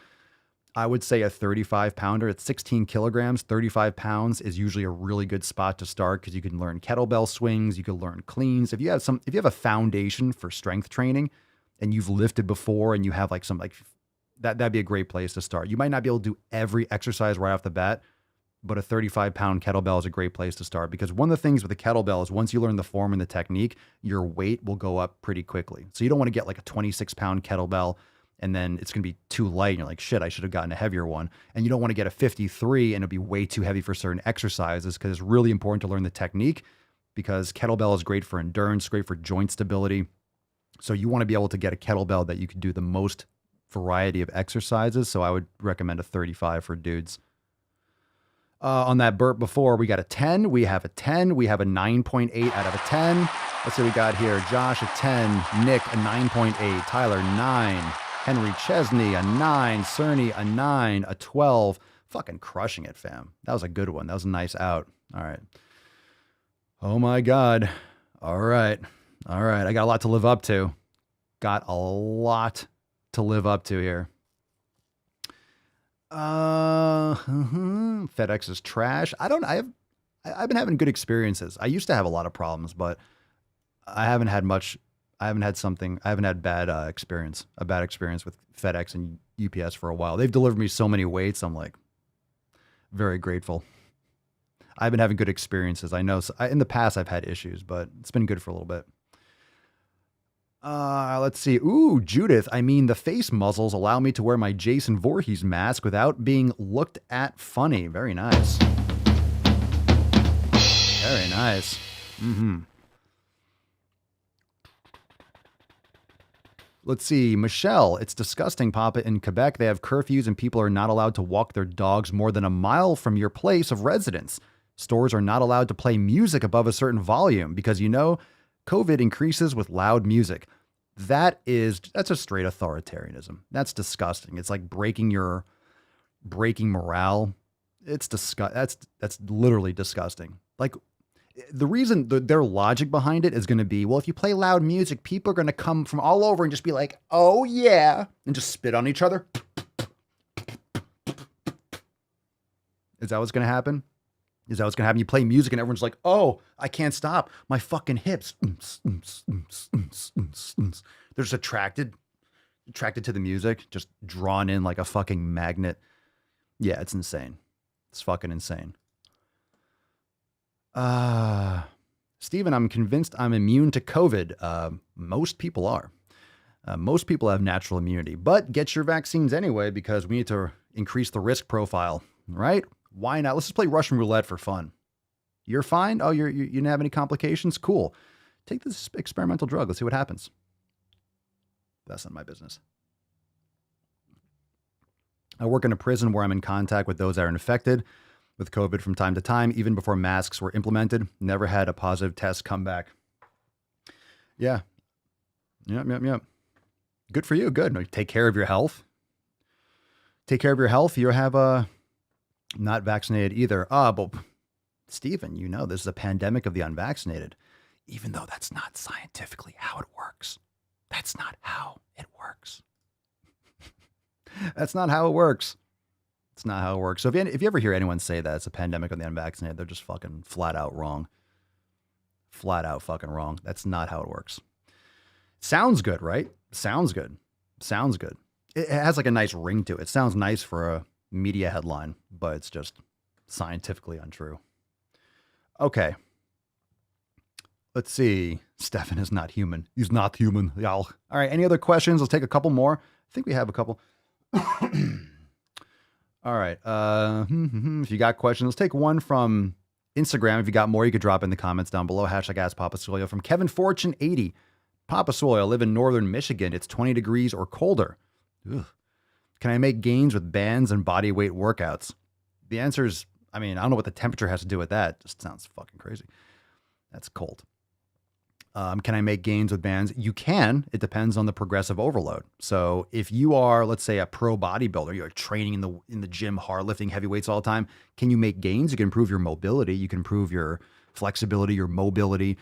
I would say a 35 pounder. It's 16 kilograms. 35 pounds is usually a really good spot to start because you can learn kettlebell swings. You can learn cleans. If you have a foundation for strength training and you've lifted before and you have that'd be a great place to start. You might not be able to do every exercise right off the bat, but a 35-pound kettlebell is a great place to start because one of the things with a kettlebell is once you learn the form and the technique, your weight will go up pretty quickly. So you don't want to get like a 26-pound kettlebell and then it's going to be too light. And you're like, shit, I should have gotten a heavier one. And you don't want to get a 53 and it'll be way too heavy for certain exercises because it's really important to learn the technique because kettlebell is great for endurance, great for joint stability. So you want to be able to get a kettlebell that you can do the most variety of exercises. So I would recommend a 35 for dudes. On that burp before, we got a 10. We have a 10. We have a 9.8 out of a 10. Let's see what we got here. Josh, a 10. Nick, a 9.8. Tyler, 9. Henry Chesney, a 9. Cerny, a 9. A 12. Fucking crushing it, fam. That was a good one. That was a nice out. All right. Oh, my God. All right. I got a lot to live up to. Here. FedEx is trash. I've been having good experiences. I used to have a lot of problems, but I haven't had bad experience with FedEx and UPS for a while. They've delivered me so many weights. I'm like very grateful. I've been having good experiences. I know in the past I've had issues, but it's been good for a little bit. Let's see. Ooh, Judith. I mean, the face muzzles allow me to wear my Jason Voorhees mask without being looked at funny. Very nice. Very nice. Let's see. Michelle, it's disgusting, Papa. In Quebec, they have curfews and people are not allowed to walk their dogs more than a mile from your place of residence. Stores are not allowed to play music above a certain volume because, COVID increases with loud music. That's a straight authoritarianism. That's disgusting. It's like breaking morale. It's that's literally disgusting. Like the reason their logic behind it is going to be, well, if you play loud music, people are going to come from all over and just be like, oh yeah, and just spit on each other. Is that what's going to happen? Is that what's going to happen? You play music and everyone's like, oh, I can't stop. My fucking hips. They're just attracted to the music, just drawn in like a fucking magnet. Yeah, it's insane. It's fucking insane. Steven, I'm convinced I'm immune to COVID. Most people are. Most people have natural immunity, but get your vaccines anyway because we need to increase the risk profile, right? Why not? Let's just play Russian roulette for fun. You're fine? Oh, you didn't have any complications? Cool. Take this experimental drug. Let's see what happens. That's not my business. I work in a prison where I'm in contact with those that are infected with COVID from time to time, even before masks were implemented. Never had a positive test come back. Yeah. Yep. Good for you. Good. Take care of your health. Take care of your health. You have not vaccinated either. But Stephen, this is a pandemic of the unvaccinated, even though that's not scientifically how it works. That's not how it works. That's not how it works. It's not how it works. So if you ever hear anyone say that it's a pandemic of the unvaccinated, they're just fucking flat out wrong. Flat out fucking wrong. That's not how it works. Sounds good, right? Sounds good. It has like a nice ring to it. It sounds nice for a media headline, but it's just scientifically untrue. Okay. Let's see. Stefan is not human. He's not human, y'all. All right. Any other questions? Let's take a couple more. I think we have a couple. All right. If you got questions, let's take one from Instagram. If you got more, you could drop in the comments down below. Hashtag Ask Papa Swole from Kevin Fortune 80. Papa Swole, I live in northern Michigan. It's 20 degrees or colder. Ugh. Can I make gains with bands and body weight workouts? The answer is, I don't know what the temperature has to do with that. It just sounds fucking crazy. That's cold. Can I make gains with bands? You can. It depends on the progressive overload. So if you are, let's say, a pro bodybuilder, you're training in the gym, hard lifting heavy weights all the time. Can you make gains? You can improve your mobility. You can improve your flexibility, your mobility.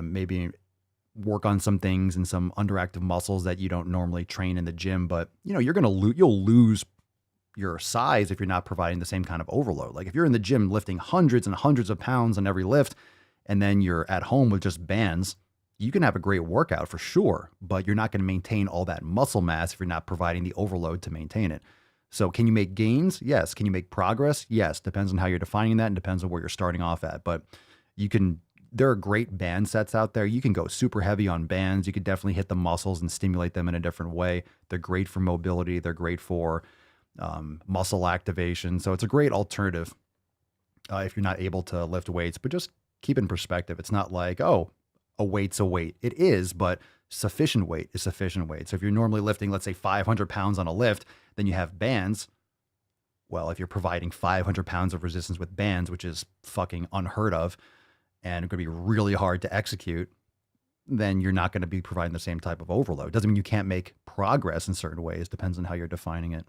Maybe work on some things and some underactive muscles that you don't normally train in the gym. But you'll lose your size if you're not providing the same kind of overload. Like if you're in the gym lifting hundreds and hundreds of pounds on every lift, and then you're at home with just bands, you can have a great workout for sure, but you're not going to maintain all that muscle mass if you're not providing the overload to maintain it. So can you make gains? Yes. Can you make progress? Yes. Depends on how you're defining that and depends on where you're starting off at. But there are great band sets out there. You can go super heavy on bands. You could definitely hit the muscles and stimulate them in a different way. They're great for mobility. They're great for muscle activation. So it's a great alternative if you're not able to lift weights, but just keep in perspective. It's not like, oh, a weight's a weight. It is, but sufficient weight is sufficient weight. So if you're normally lifting, let's say 500 pounds on a lift, then you have bands. Well, if you're providing 500 pounds of resistance with bands, which is fucking unheard of, and it's going to be really hard to execute, then you're not going to be providing the same type of overload. Doesn't mean you can't make progress in certain ways. Depends on how you're defining it.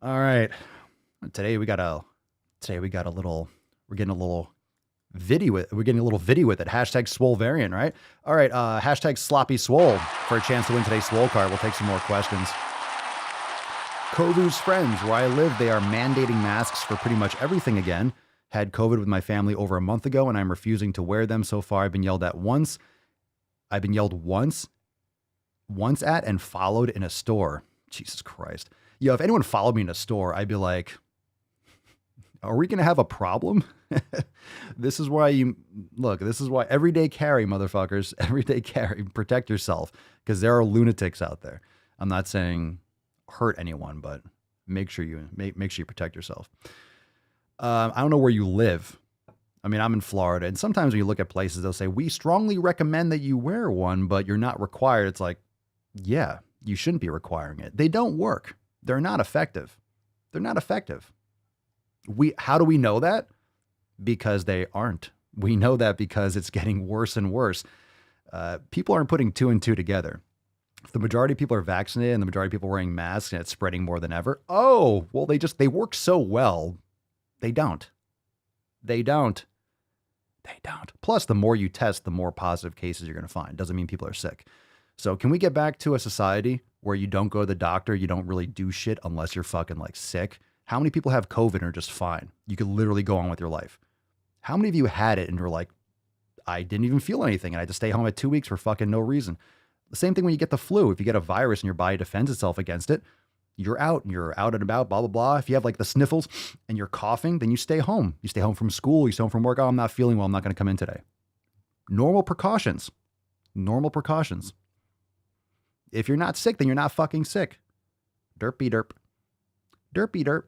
All right. Today we got a little, we're getting a little video with it. Hashtag Swole variant, right? All right. Hashtag Sloppy Swole for a chance to win today's Swole card. We'll take some more questions. Kovu's friends, where I live, they are mandating masks for pretty much everything again. Had COVID with my family over a month ago, and I'm refusing to wear them so far. I've been yelled once at and followed in a store. Jesus Christ. If anyone followed me in a store, I'd be like, are we going to have a problem? This is why everyday carry, motherfuckers, everyday carry, protect yourself, because there are lunatics out there. I'm not saying hurt anyone, but make sure you protect yourself. I don't know where you live. I'm in Florida, and sometimes when you look at places, they'll say, we strongly recommend that you wear one, but you're not required. It's like, yeah, you shouldn't be requiring it. They don't work. They're not effective. How do we know that? Because they aren't. We know that because it's getting worse and worse. People aren't putting two and two together. If the majority of people are vaccinated and the majority of people are wearing masks and it's spreading more than ever, oh, well, they work so well. They don't. Plus, the more you test, the more positive cases you're going to find. Doesn't mean people are sick. So can we get back to a society where you don't go to the doctor, you don't really do shit unless you're fucking like sick, How many people have COVID and are just fine? You could literally go on with your life. How many of you had it and were like, I didn't even feel anything and I had to stay home at 2 weeks for fucking no reason? The same thing when you get the flu. If you get a virus and your body defends itself against it, you're out and about, blah, blah, blah. If you have like the sniffles and you're coughing, then you stay home. You stay home from school, you stay home from work. Oh, I'm not feeling well, I'm not going to come in today. Normal precautions. Normal precautions. If you're not sick, then you're not fucking sick. Derpy derp. Derpy derp.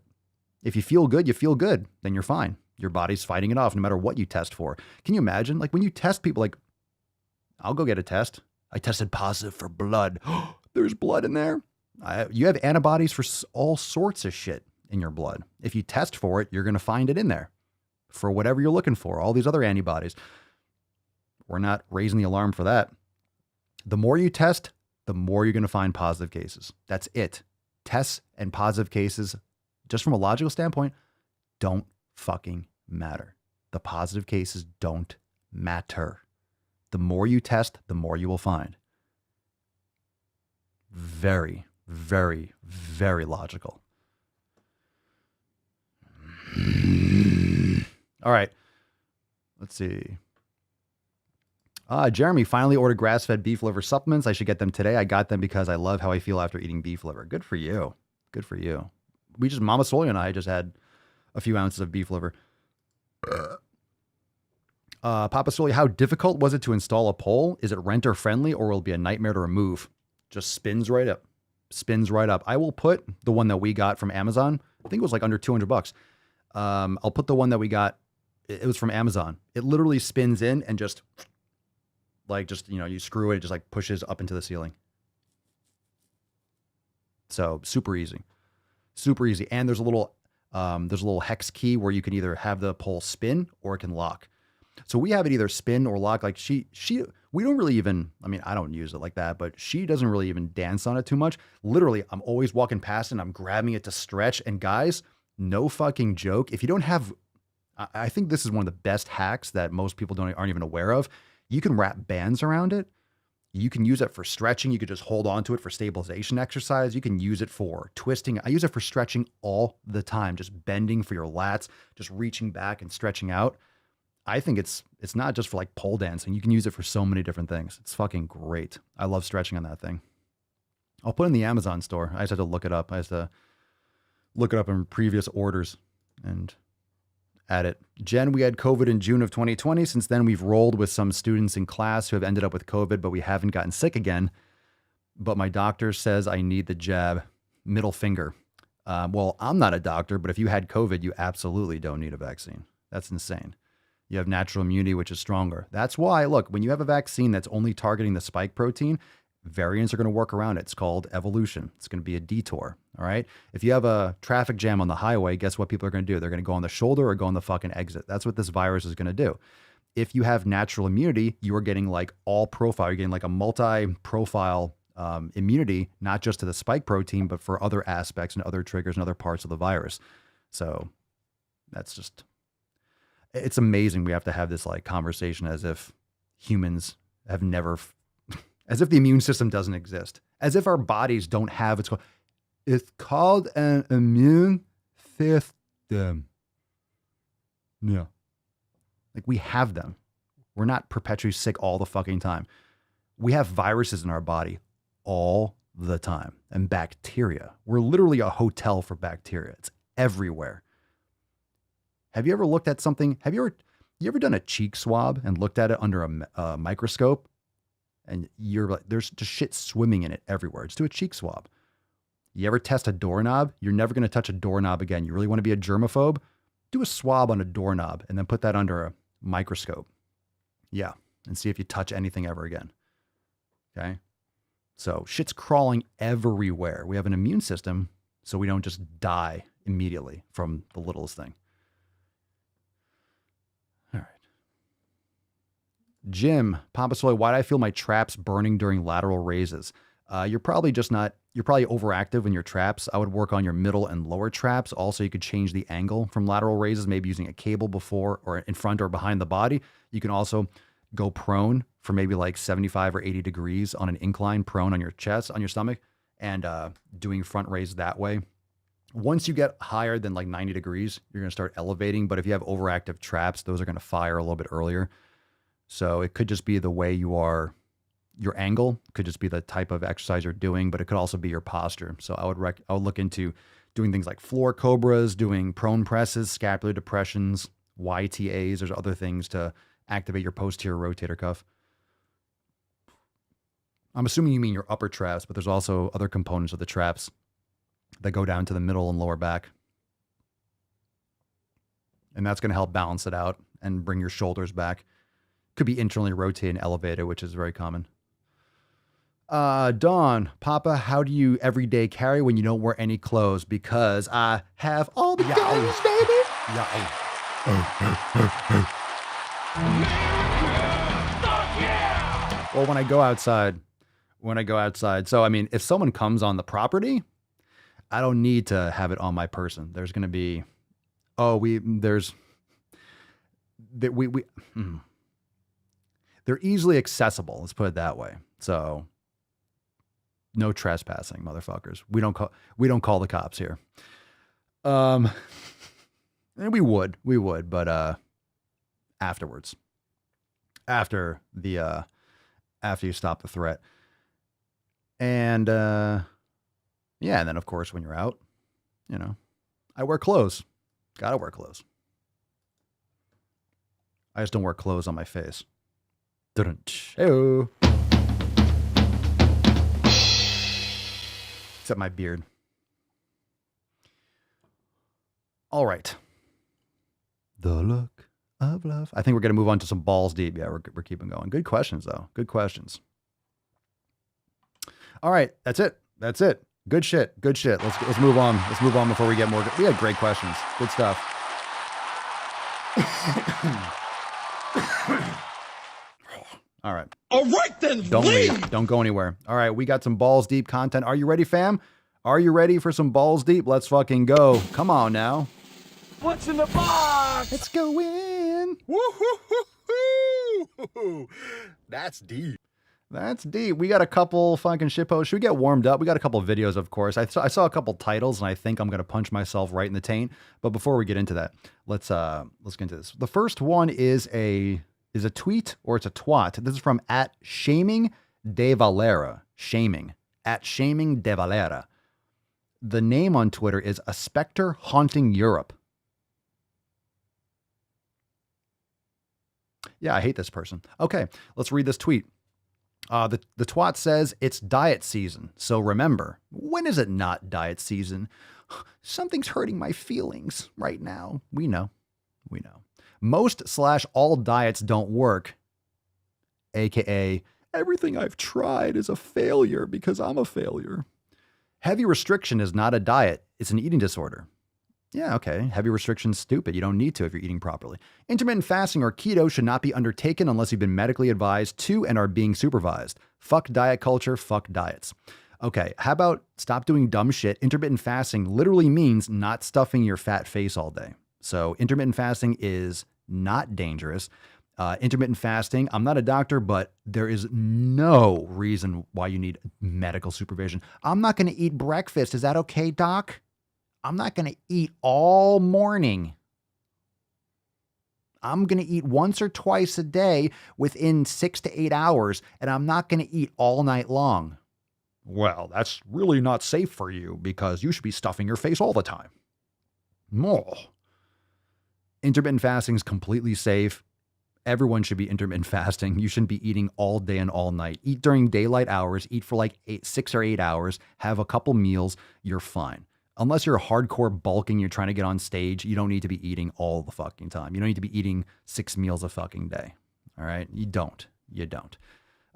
If you feel good, you feel good. Then you're fine. Your body's fighting it off no matter what you test for. Can you imagine? Like when you test people, like, I'll go get a test. I tested positive for blood. There's blood in there. You have antibodies for all sorts of shit in your blood. If you test for it, you're going to find it in there for whatever you're looking for. All these other antibodies. We're not raising the alarm for that. The more you test, the more you're going to find positive cases. That's it. Tests and positive cases, just from a logical standpoint, don't fucking matter. The positive cases don't matter. The more you test, the more you will find. Very, very, very logical. All right. Let's see. Jeremy finally ordered grass-fed beef liver supplements. I should get them today. I got them because I love how I feel after eating beef liver. Good for you. Good for you. Mama Swole and I just had a few ounces of beef liver. Papa Swole, how difficult was it to install a pole? Is it renter friendly or will it be a nightmare to remove? Just spins right up. Spins right up. I will put the one that we got from Amazon. I think it was like under $200. I'll put the one that we got. It was from Amazon. It literally spins in and just you screw it just like pushes up into the ceiling. So super easy. Super easy. And there's a little hex key where you can either have the pole spin or it can lock. So we have it either spin or lock. Like we don't really even, I don't use it like that, but she doesn't really even dance on it too much. Literally, I'm always walking past it and I'm grabbing it to stretch. And guys, no fucking joke. If you don't have, I think this is one of the best hacks that most people aren't even aware of. You can wrap bands around it. You can use it for stretching. You could just hold on to it for stabilization exercise. You can use it for twisting. I use it for stretching all the time, just bending for your lats, just reaching back and stretching out. I think it's not just for like pole dancing. You can use it for so many different things. It's fucking great. I love stretching on that thing. I'll put it in the Amazon store. I just had to look it up. I had to look it up in previous orders and add it. Jen, we had COVID in June of 2020. Since then, we've rolled with some students in class who have ended up with COVID, but we haven't gotten sick again. But my doctor says I need the jab. Middle finger. Well, I'm not a doctor, but if you had COVID, you absolutely don't need a vaccine. That's insane. You have natural immunity, which is stronger. That's why, look, when you have a vaccine that's only targeting the spike protein, variants are going to work around it. It's called evolution. It's going to be a detour. All right. If you have a traffic jam on the highway, guess what people are going to do? They're going to go on the shoulder or go on the fucking exit. That's what this virus is going to do. If you have natural immunity, you are getting like all profile. You're getting like a multi-profile immunity, not just to the spike protein, but for other aspects and other triggers and other parts of the virus. So that's just, it's amazing. We have to have this like conversation as if humans have never, as if the immune system doesn't exist, as if our bodies don't have, it's called an immune system. Yeah. Like we have them. We're not perpetually sick all the fucking time. We have viruses in our body all the time and bacteria. We're literally a hotel for bacteria. It's everywhere. Have you ever looked at something? You ever done a cheek swab and looked at it under a microscope? And you're like, there's just shit swimming in it everywhere. Just do a cheek swab. You ever test a doorknob? You're never going to touch a doorknob again. You really want to be a germaphobe? Do a swab on a doorknob and then put that under a microscope. Yeah. And see if you touch anything ever again. Okay. So shit's crawling everywhere. We have an immune system so we don't just die immediately from the littlest thing. Jim, Papa Soy, why do I feel my traps burning during lateral raises? You're probably overactive in your traps. I would work on your middle and lower traps. Also, you could change the angle from lateral raises, maybe using a cable before or in front or behind the body. You can also go prone for maybe like 75 or 80 degrees on an incline, prone on your chest, on your stomach, and doing front raise that way. Once you get higher than like 90 degrees, you're going to start elevating. But if you have overactive traps, those are going to fire a little bit earlier. So it could just be the way you are, your angle could just be the type of exercise you're doing, but it could also be your posture. So I would look into doing things like floor cobras, doing prone presses, scapular depressions, YTAs. There's other things to activate your posterior rotator cuff. I'm assuming you mean your upper traps, but there's also other components of the traps that go down to the middle and lower back. And that's going to help balance it out and bring your shoulders back. Could be internally rotated and elevated, which is very common. Dawn, Papa, how do you everyday carry when you don't wear any clothes? Because I have all the guns, baby. Well, when I go outside. So, I mean, if someone comes on the property, I don't need to have it on my person. There's going to be, they're easily accessible. Let's put it that way. So no trespassing, motherfuckers. We don't call the cops here. And we would, but, afterwards, after you stop the threat. And, yeah. And then of course, when you're out, I wear clothes. Gotta wear clothes. I just don't wear clothes on my face. Hey-o. Except my beard. All right. The look of love. I think we're going to move on to some balls deep. Yeah, we're keeping going. Good questions, though. Good questions. All right. That's it. Good shit. Let's move on. Let's move on before we get more. We had great questions. Good stuff. All right. All right, then. Don't leave. Don't go anywhere. All right. We got some balls deep content. Are you ready, fam? Are you ready for some balls deep? Let's fucking go. Come on now. What's in the box? Let's go in. Woo-hoo-hoo-hoo. That's deep. That's deep. We got a couple fucking shitposts. Should we get warmed up? We got a couple videos, of course. I saw a couple titles, and I think I'm going to punch myself right in the taint. But before we get into that, let's get into this. The first one is a tweet, or it's a twat. This is from @ShamingDeValera. Shaming. @ShamingDeValera. The name on Twitter is A Spectre Haunting Europe. Yeah, I hate this person. Okay, let's read this tweet. The twat says, it's diet season. So remember, when is it not diet season? Something's hurting my feelings right now. We know. Most/all diets don't work. AKA, everything I've tried is a failure because I'm a failure. Heavy restriction is not a diet. It's an eating disorder. Yeah, okay. Heavy restriction's stupid. You don't need to if you're eating properly. Intermittent fasting or keto should not be undertaken unless you've been medically advised to and are being supervised. Fuck diet culture. Fuck diets. Okay, how about stop doing dumb shit? Intermittent fasting literally means not stuffing your fat face all day. So intermittent fasting is not dangerous. Intermittent fasting, I'm not a doctor, but there is no reason why you need medical supervision. I'm not going to eat breakfast. Is that okay, doc? I'm not going to eat all morning. I'm going to eat once or twice a day within 6 to 8 hours, and I'm not going to eat all night long. Well, that's really not safe for you because you should be stuffing your face all the time. No. Intermittent fasting is completely safe. Everyone should be intermittent fasting. You shouldn't be eating all day and all night. Eat during daylight hours. Eat for like 6 or 8 hours. Have a couple meals. You're fine. Unless you're hardcore bulking, you're trying to get on stage, you don't need to be eating all the fucking time. You don't need to be eating 6 meals a fucking day. All right? You don't.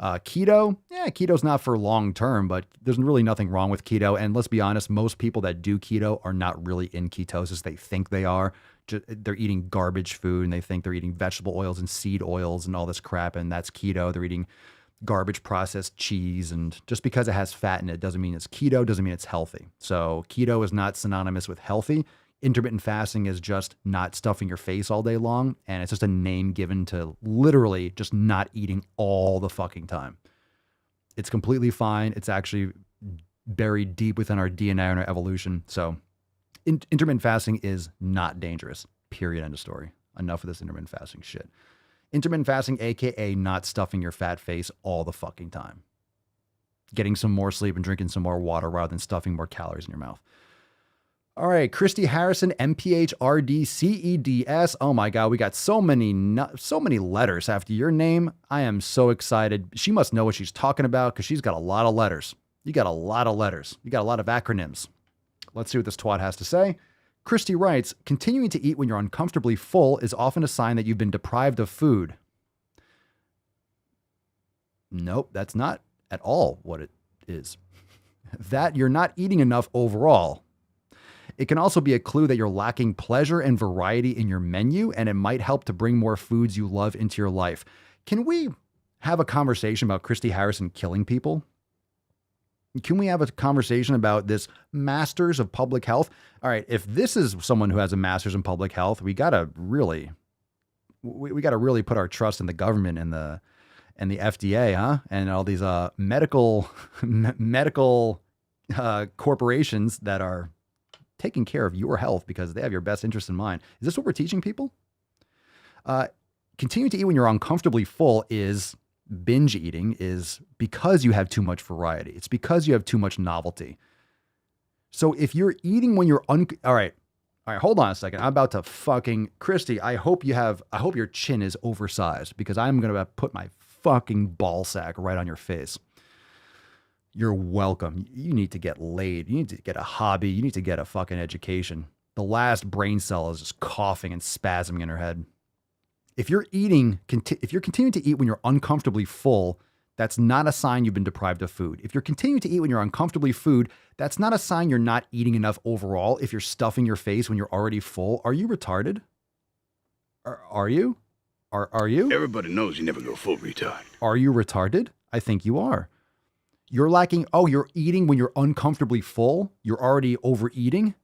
Keto? Yeah, keto's not for long term, but there's really nothing wrong with keto. And let's be honest, most people that do keto are not really in ketosis. They think they are. They're eating garbage food, and they think they're eating vegetable oils and seed oils and all this crap, and that's keto. They're eating garbage processed cheese, and just because it has fat in it doesn't mean it's keto, doesn't mean it's healthy. So keto is not synonymous with healthy. Intermittent fasting is just not stuffing your face all day long, and it's just a name given to literally just not eating all the fucking time. It's completely fine. It's actually buried deep within our DNA and our evolution. So intermittent fasting is not dangerous. Period. End of story. Enough of this intermittent fasting shit. Intermittent fasting, aka not stuffing your fat face all the fucking time. Getting some more sleep and drinking some more water rather than stuffing more calories in your mouth. All right, Christy Harrison, MPHRDCEDS. Oh my God, we got so many letters after your name. I am so excited. She must know what she's talking about because she's got a lot of letters. You got a lot of letters. You got a lot of acronyms. Let's see what this twat has to say. Christy writes, continuing to eat when you're uncomfortably full is often a sign that you've been deprived of food. Nope, that's not at all what it is. That you're not eating enough overall. It can also be a clue that you're lacking pleasure and variety in your menu, and it might help to bring more foods you love into your life. Can we have a conversation about Christy Harrison killing people? Can we have a conversation about this masters of public health? All right, if this is someone who has a master's in public health, we gotta really put our trust in the government and the FDA, huh? And all these medical corporations that are taking care of your health because they have your best interest in mind. Is this what we're teaching people? Continuing to eat when you're uncomfortably full is binge eating, is because you have too much variety. It's because you have too much novelty. So if you're eating when you're all right, hold on a second. I'm about to fucking Christy. I hope your chin is oversized because I'm going to put my fucking ball sack right on your face. You're welcome. You need to get laid. You need to get a hobby. You need to get a fucking education. The last brain cell is just coughing and spasming in her head. If you're continuing to eat when you're uncomfortably full, that's not a sign you've been deprived of food. If you're continuing to eat when you're uncomfortably food, that's not a sign you're not eating enough overall. If you're stuffing your face when you're already full, are you retarded? Are you? Are you? Everybody knows you never go full retard. Are you retarded? I think you are. You're lacking, you're eating when you're uncomfortably full. You're already overeating.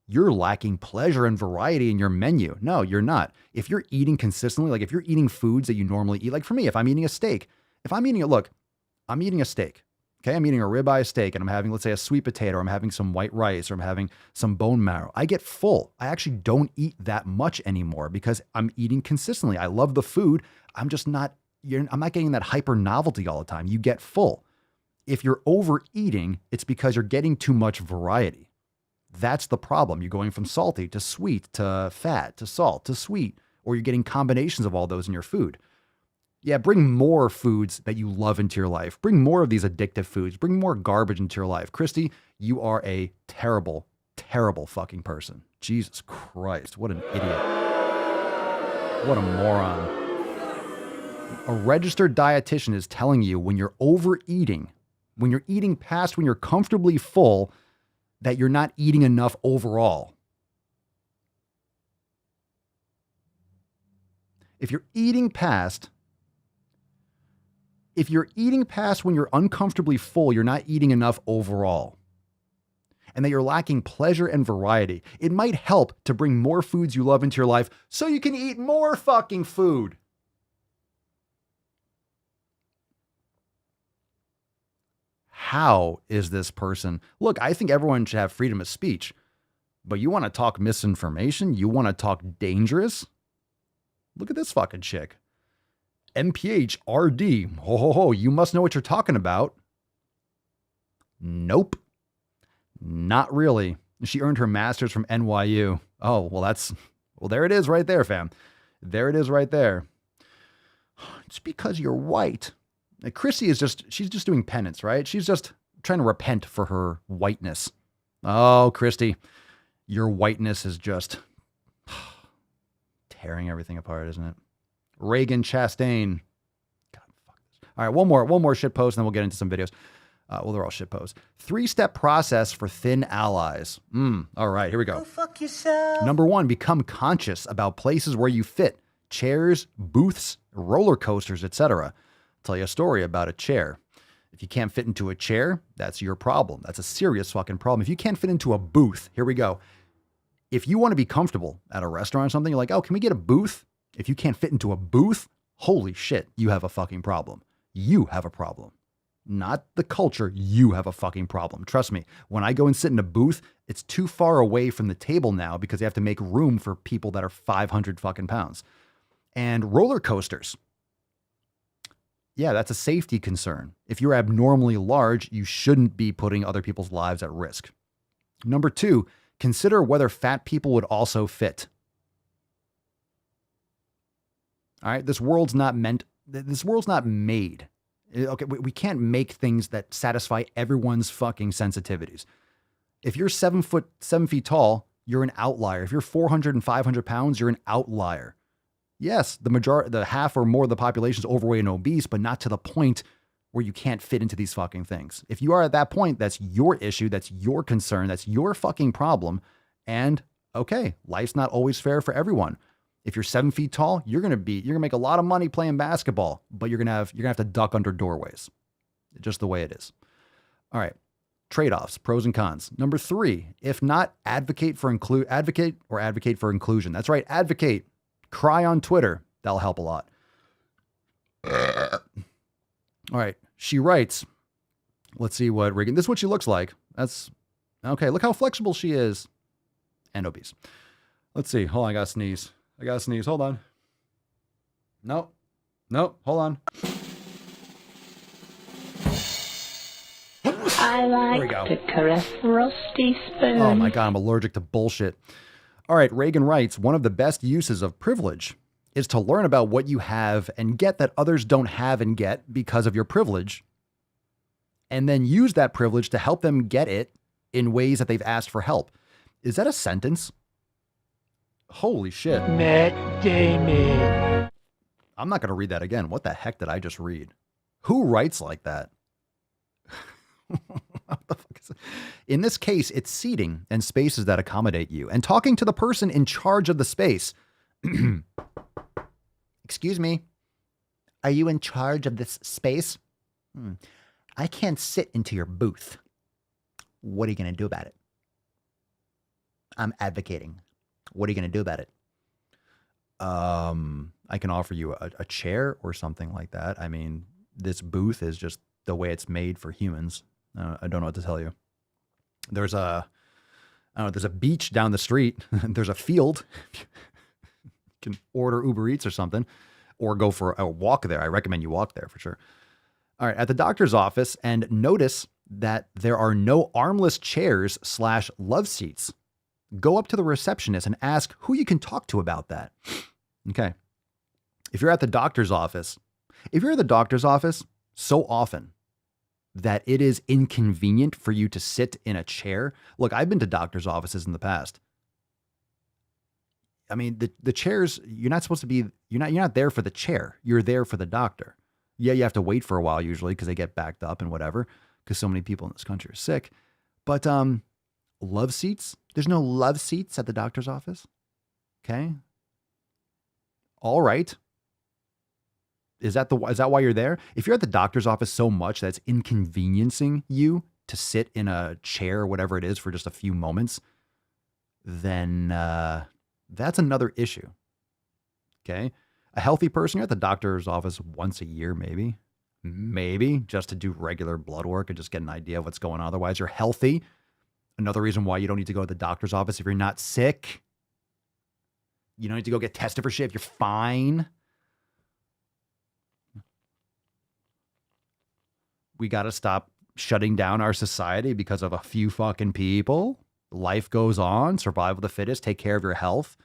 You're lacking pleasure and variety in your menu. No, you're not. If you're eating consistently, like if you're eating foods that you normally eat, like for me, if I'm eating a steak, I'm eating a steak. Okay, I'm eating a ribeye steak and I'm having, let's say, a sweet potato, or I'm having some white rice, or I'm having some bone marrow. I get full. I actually don't eat that much anymore because I'm eating consistently. I love the food. I'm not getting that hyper novelty all the time. You get full. If you're overeating, it's because you're getting too much variety. That's the problem. You're going from salty to sweet to fat to salt to sweet, or you're getting combinations of all those in your food. Yeah, bring more foods that you love into your life. Bring more of these addictive foods. Bring more garbage into your life. Christy, you are a terrible, terrible fucking person. Jesus Christ, what an idiot. What a moron. A registered dietitian is telling you when you're overeating, when you're eating past when you're comfortably full, that you're not eating enough overall. If you're eating past when you're uncomfortably full, you're not eating enough overall. And that you're lacking pleasure and variety. It might help to bring more foods you love into your life so you can eat more fucking food. How is this person? Look, I think everyone should have freedom of speech, but you want to talk misinformation? You want to talk dangerous? Look at this fucking chick. MPHRD. Ho, ho, ho. You must know what you're talking about. Nope. Not really. She earned her master's from NYU. Oh, well, there it is right there, fam. There it is right there. It's because you're white. Chrissy she's just doing penance, right? She's just trying to repent for her whiteness. Oh, Christy, your whiteness is just tearing everything apart, isn't it? Reagan Chastain. God, fuck this. All right, one more shit post, and then we'll get into some videos. They're all shit posts. 3-step process for thin allies. All right, here we go. Go fuck yourself. Number 1, become conscious about places where you fit. Chairs, booths, roller coasters, etc. Tell you a story about a chair. If you can't fit into a chair, that's your problem. That's a serious fucking problem. If you can't fit into a booth, here we go. If you want to be comfortable at a restaurant or something, you're like, oh, can we get a booth? If you can't fit into a booth, holy shit, you have a fucking problem. You have a problem. not the culture. You have a fucking problem. Trust me. When I go and sit in a booth, it's too far away from the table now because they have to make room for people that are 500 fucking pounds. And roller coasters. Yeah, that's a safety concern. If you're abnormally large, you shouldn't be putting other people's lives at risk. Number 2, consider whether fat people would also fit. All right, this world's not made. Okay, we can't make things that satisfy everyone's fucking sensitivities. If you're 7 feet tall, you're an outlier. If you're 400 and 500 pounds, you're an outlier. Yes, the half or more of the population is overweight and obese, but not to the point where you can't fit into these fucking things. If you are at that point, that's your issue, that's your concern, that's your fucking problem. And okay, life's not always fair for everyone. If you're 7 feet tall, you're gonna make a lot of money playing basketball, but you're gonna have to duck under doorways. Just the way it is. All right. Trade-offs, pros and cons. Number 3, if not, advocate for inclusion. That's right, advocate. Cry on Twitter. That'll help a lot. All right. She writes, let's see what Reagan, this is what she looks like. That's okay. Look how flexible she is. And obese. Let's see. Hold on. I got to sneeze. Hold on. No. Hold on. I like to caress rusty spoons. Oh my God, I'm allergic to bullshit. All right, Reagan writes, one of the best uses of privilege is to learn about what you have and get that others don't have and get because of your privilege, and then use that privilege to help them get it in ways that they've asked for help. Is that a sentence? Holy shit. Matt Damon. I'm not going to read that again. What the heck did I just read? Who writes like that? What the fuck is it? In this case, it's seating and spaces that accommodate you and talking to the person in charge of the space. Excuse me. Are you in charge of this space? I can't sit into your booth. What are you going to do about it? I'm advocating. What are you going to do about it? I can offer you a chair or something like that. I mean, this booth is just the way it's made for humans. I don't know what to tell you. There's a beach down the street. There's a field. You can order Uber Eats or something, or go for a walk there. I recommend you walk there for sure. All right, at the doctor's office, and notice that there are no armless chairs / love seats. Go up to the receptionist and ask who you can talk to about that. Okay. If you're at the doctor's office, so often that it is inconvenient for you to sit in a chair. Look, I've been to doctor's offices in the past. I mean, the chairs, you're not there for the chair. You're there for the doctor. Yeah, you have to wait for a while usually because they get backed up and whatever, because so many people in this country are sick. But love seats, there's no love seats at the doctor's office. Okay. All right. Is that why you're there? If you're at the doctor's office so much that's inconveniencing you to sit in a chair or whatever it is for just a few moments, then that's another issue. Okay. A healthy person, you're at the doctor's office once a year, maybe just to do regular blood work and just get an idea of what's going on. Otherwise, you're healthy. Another reason why you don't need to go to the doctor's office if you're not sick. You don't need to go get tested for shit if you're fine. We got to stop shutting down our society because of a few fucking people. Life goes on. Survival of the fittest. Take care of your health.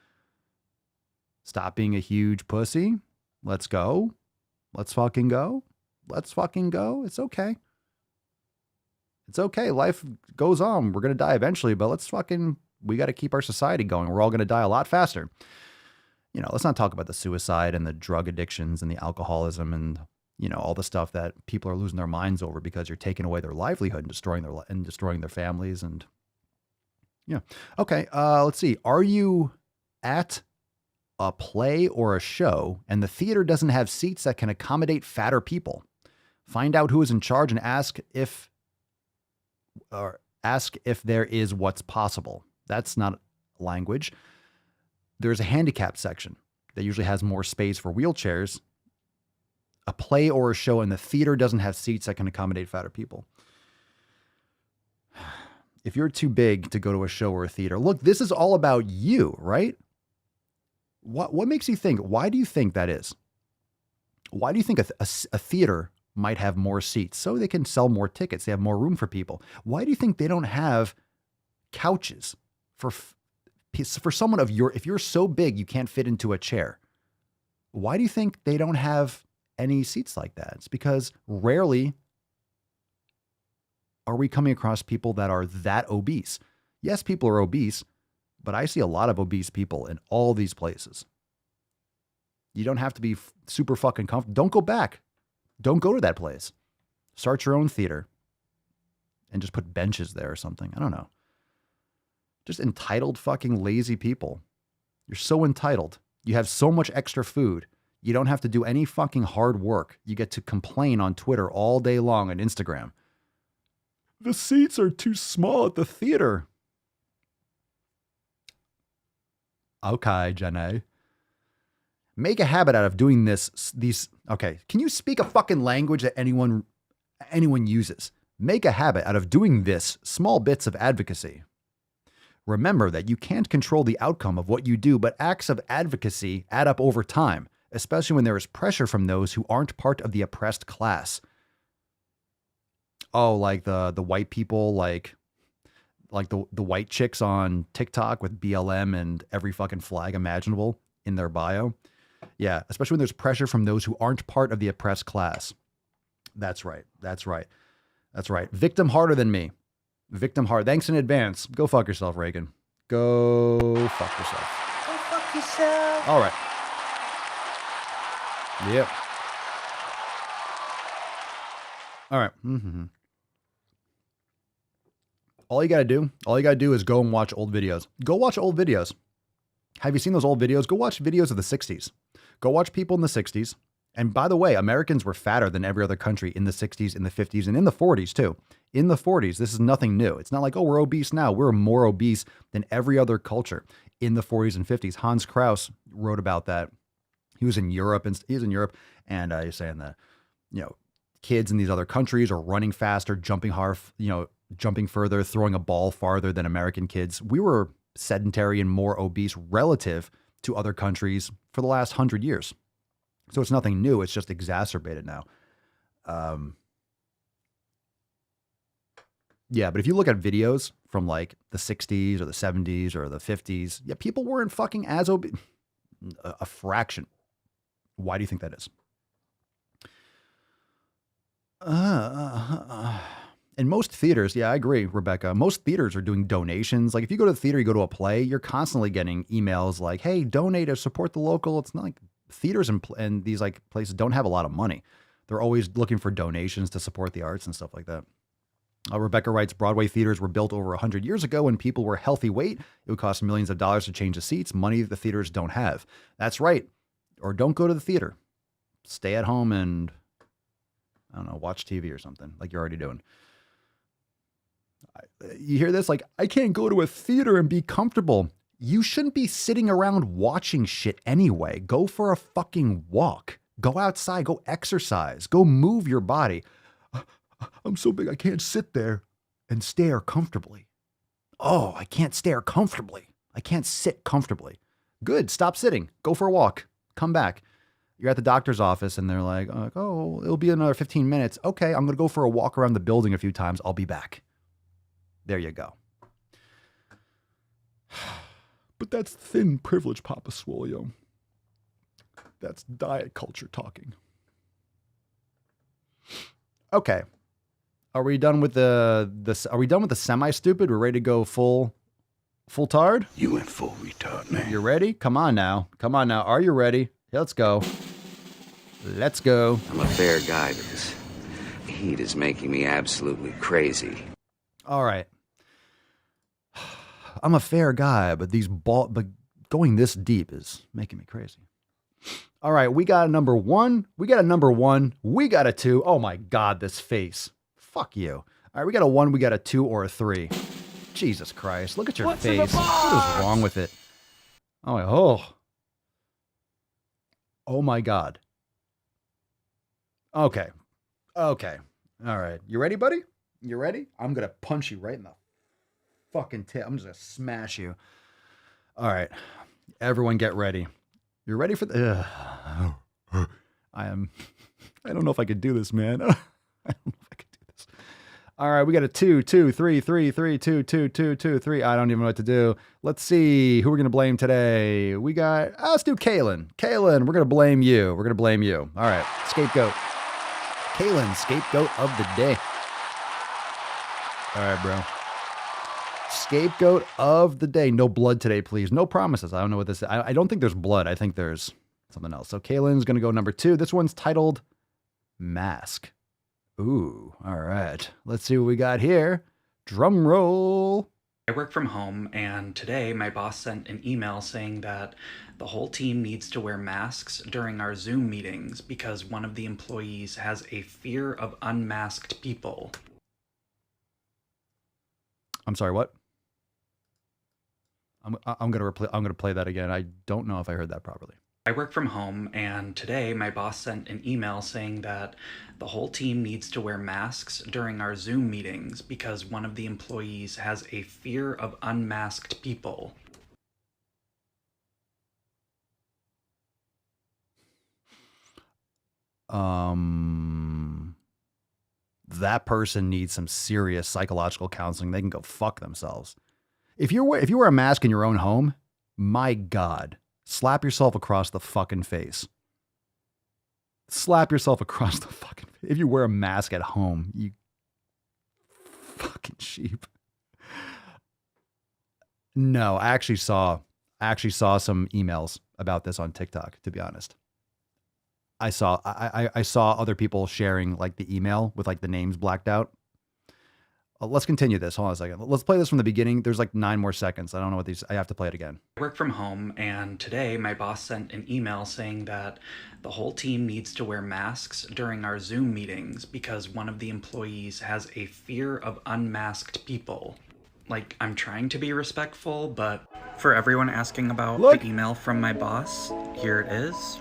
Stop being a huge pussy. Let's go. Let's fucking go. Let's fucking go. It's okay. It's okay. Life goes on. We're going to die eventually, but we got to keep our society going. We're all going to die a lot faster. Let's not talk about the suicide and the drug addictions and the alcoholism and all the stuff that people are losing their minds over because you're taking away their livelihood and destroying their families. And yeah. Okay. Let's see. Are you at a play or a show and the theater doesn't have seats that can accommodate fatter people? Find out who is in charge and ask if there is what's possible. That's not language. There's a handicap section that usually has more space for wheelchairs. a play or a show and the theater doesn't have seats that can accommodate fatter people. If you're too big to go to a show or a theater, look, this is all about you, right? What makes you think? Why do you think that is? Why do you think a theater might have more seats so they can sell more tickets? They have more room for people. Why do you think they don't have couches for someone of your, if you're so big you can't fit into a chair? Why do you think they don't have any seats like that? It's because rarely are we coming across people that are that obese. Yes, people are obese, but I see a lot of obese people in all these places. You don't have to be super fucking comfortable. Don't go back. Don't go to that place. Start your own theater and just put benches there or something. I don't know. Just entitled fucking lazy people. You're so entitled. You have so much extra food. You don't have to do any fucking hard work. You get to complain on Twitter all day long and Instagram. The seats are too small at the theater. Okay, Jenny. Make a habit out of doing these. Okay, can you speak a fucking language that anyone uses? Make a habit out of doing this small bits of advocacy. Remember that you can't control the outcome of what you do, but acts of advocacy add up over time, especially when there is pressure from those who aren't part of the oppressed class. Oh, like the white people, like the white chicks on TikTok with BLM and every fucking flag imaginable in their bio. Yeah, especially when there's pressure from those who aren't part of the oppressed class. That's right. That's right. That's right. Victim harder than me. Victim hard. Thanks in advance. Go fuck yourself, Reagan. Go fuck yourself. Go fuck yourself. All right. Yep. All right. Mm-hmm. All you got to do is go and watch old videos. Go watch old videos. Have you seen those old videos? Go watch videos of the 60s. Go watch people in the 60s. And by the way, Americans were fatter than every other country in the 60s, in the 50s, and in the 40s too. In the 40s, this is nothing new. It's not like, oh, we're obese now. We're more obese than every other culture in the 40s and 50s. Hans Kraus wrote about that. He was in Europe, and he's saying that, kids in these other countries are running faster, jumping hard, jumping further, throwing a ball farther than American kids. We were sedentary and more obese relative to other countries for the last 100 years. So it's nothing new. It's just exacerbated now. Yeah, but if you look at videos from like the 60s or the 70s or the 50s, yeah, people weren't fucking as obese. A fraction. Why do you think that is? In most theaters, yeah, I agree, Rebecca. Most theaters are doing donations. Like if you go to the theater, you go to a play, you're constantly getting emails like, hey, donate or support the local. It's not like theaters and these like places don't have a lot of money. They're always looking for donations to support the arts and stuff like that. Rebecca writes, Broadway theaters were built over 100 years ago when people were healthy weight. It would cost millions of dollars to change the seats, money the theaters don't have. That's right. Or don't go to the theater. Stay at home and, I don't know, watch TV or something like you're already doing. You hear this? Like, I can't go to a theater and be comfortable. You shouldn't be sitting around watching shit anyway. Go for a fucking walk. Go outside. Go exercise. Go move your body. I'm so big I can't sit there and stare comfortably. Oh, I can't stare comfortably. I can't sit comfortably. Good. Stop sitting. Go for a walk. Come back. You're at the doctor's office and they're like, oh, it'll be another 15 minutes. Okay, I'm going to go for a walk around the building a few times. I'll be back. There you go. But that's thin privilege, Papa Swole. That's diet culture talking. Okay. Are we done with the semi-stupid? We're ready to go full tard? You went full retard, man. You ready? Come on now. Are you ready? Let's go. Let's go. I'm a fair guy, but this heat is making me absolutely crazy. All right. I'm a fair guy, but but going this deep is making me crazy. All right, we got a number one. We got a 2. Oh my God, this face. Fuck you. All right, we got a 1, we got a 2 or a 3. Jesus Christ, look at your face. What is wrong with it? Oh my God. Okay. Okay. All right. You ready, buddy? You ready? I'm going to punch you right in the fucking tip. I'm just going to smash you. All right. Everyone get ready. You're ready for the... I don't know if I could do this, man. I don't know if I could do this. All right. We got a 2, 2, 3, 3, 3, 2, 2, 2, 2, 3. I don't even know what to do. Let's see who we're going to blame today. We got... let's do Kaylin. Kaylin, we're going to blame you. We're going to blame you. All right. Scapegoat. Kaylin, scapegoat of the day. All right, bro. Scapegoat of the day. No blood today, please. No promises. I don't know what this is. I don't think there's blood. I think there's something else. So Kaylin's going to go number 2. This one's titled Mask. Ooh, all right. Let's see what we got here. Drum roll. I work from home, and today my boss sent an email saying that the whole team needs to wear masks during our Zoom meetings because one of the employees has a fear of unmasked people. I'm sorry, what? I'm gonna play that again. I don't know if I heard that properly. I work from home, and today my boss sent an email saying that the whole team needs to wear masks during our Zoom meetings because one of the employees has a fear of unmasked people. That person needs some serious psychological counseling. They can go fuck themselves. If you wear a mask in your own home, my God, slap yourself across the fucking face. Slap yourself across the fucking face. If you wear a mask at home, you fucking sheep. No, I actually saw some emails about this on TikTok, to be honest. I saw other people sharing like the email with like the names blacked out. Let's continue this. Hold on a second. Let's play this from the beginning. There's like 9 more seconds. I don't know what these... I have to play it again. I work from home, and today my boss sent an email saying that the whole team needs to wear masks during our Zoom meetings because one of the employees has a fear of unmasked people. Like, I'm trying to be respectful, but for everyone asking about the email from my boss, here it is.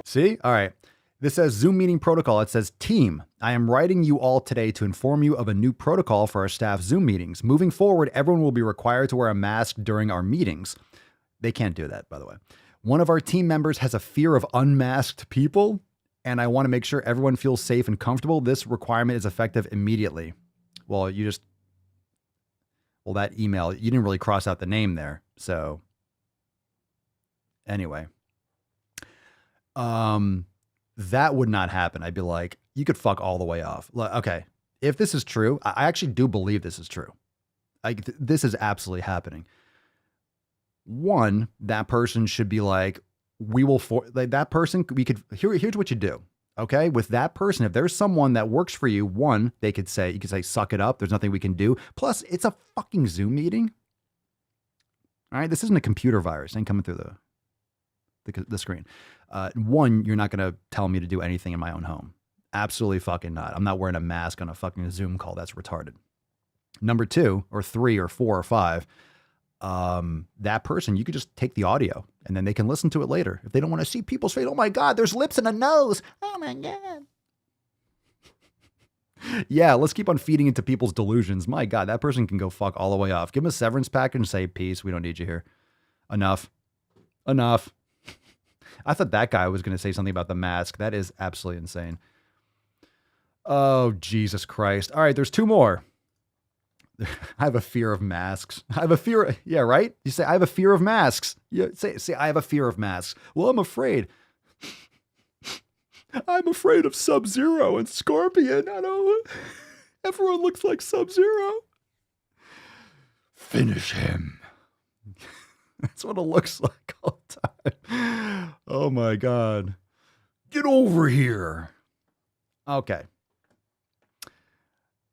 See? All right. This says Zoom meeting protocol. It says, team, I am writing you all today to inform you of a new protocol for our staff Zoom meetings. Moving forward, everyone will be required to wear a mask during our meetings. They can't do that, by the way. One of our team members has a fear of unmasked people, and I want to make sure everyone feels safe and comfortable. This requirement is effective immediately. Well, that email, you didn't really cross out the name there. So anyway, that would not happen. I'd be like, you could fuck all the way off. Okay. If this is true, I actually do believe this is true. This is absolutely happening. One, that person should be like, here's what you do. Okay. With that person, if there's someone that works for you, one, you could say, suck it up. There's nothing we can do. Plus it's a fucking Zoom meeting. All right. This isn't a computer virus. It ain't coming through the screen. One, you're not going to tell me to do anything in my own home. Absolutely fucking not. I'm not wearing a mask on a fucking Zoom call. That's retarded. Number 2 or 3 or 4 or 5, that person, you could just take the audio and then they can listen to it later. If they don't want to see people's face, oh my God, there's lips and a nose. Oh my God. Yeah, let's keep on feeding into people's delusions. My God, that person can go fuck all the way off. Give them a severance package and say, peace, we don't need you here. Enough. I thought that guy was going to say something about the mask. That is absolutely insane. Oh, Jesus Christ. All right, there's 2 more. I have a fear of masks. Yeah, right? You say, I have a fear of masks. Yeah, say, I have a fear of masks. Well, I'm afraid. I'm afraid of Sub-Zero and Scorpion. I don't... Everyone looks like Sub-Zero. Finish him. That's what it looks like all the time. Oh my God. Get over here. Okay.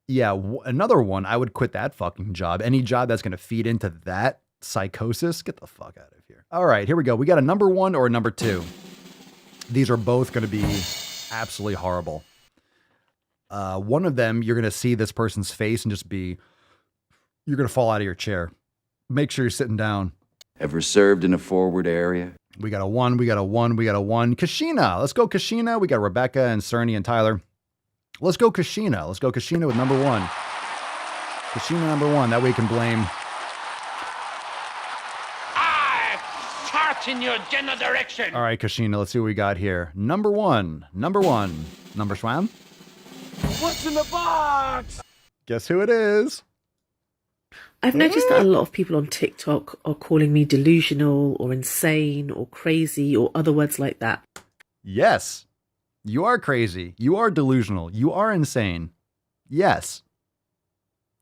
Yeah, another one, I would quit that fucking job. Any job that's going to feed into that psychosis, get the fuck out of here. All right, here we go. We got a number 1 or a number 2. These are both going to be absolutely horrible. One of them, you're going to see this person's face and just be, you're going to fall out of your chair. Make sure you're sitting down. Ever served in a forward area? We got a 1. We got a 1. We got a 1. Kashina. Let's go Kashina. We got Rebecca and Cerny and Tyler. Let's go Kashina. Let's go Kashina with number 1. Kashina number 1. That way you can blame. I fart in your general direction. All right, Kashina. Let's see what we got here. Number 1. Number 1. Number Swam. What's in the box? Guess who it is? I've noticed that a lot of people on TikTok are calling me delusional or insane or crazy or other words like that. Yes. You are crazy. You are delusional. You are insane. Yes.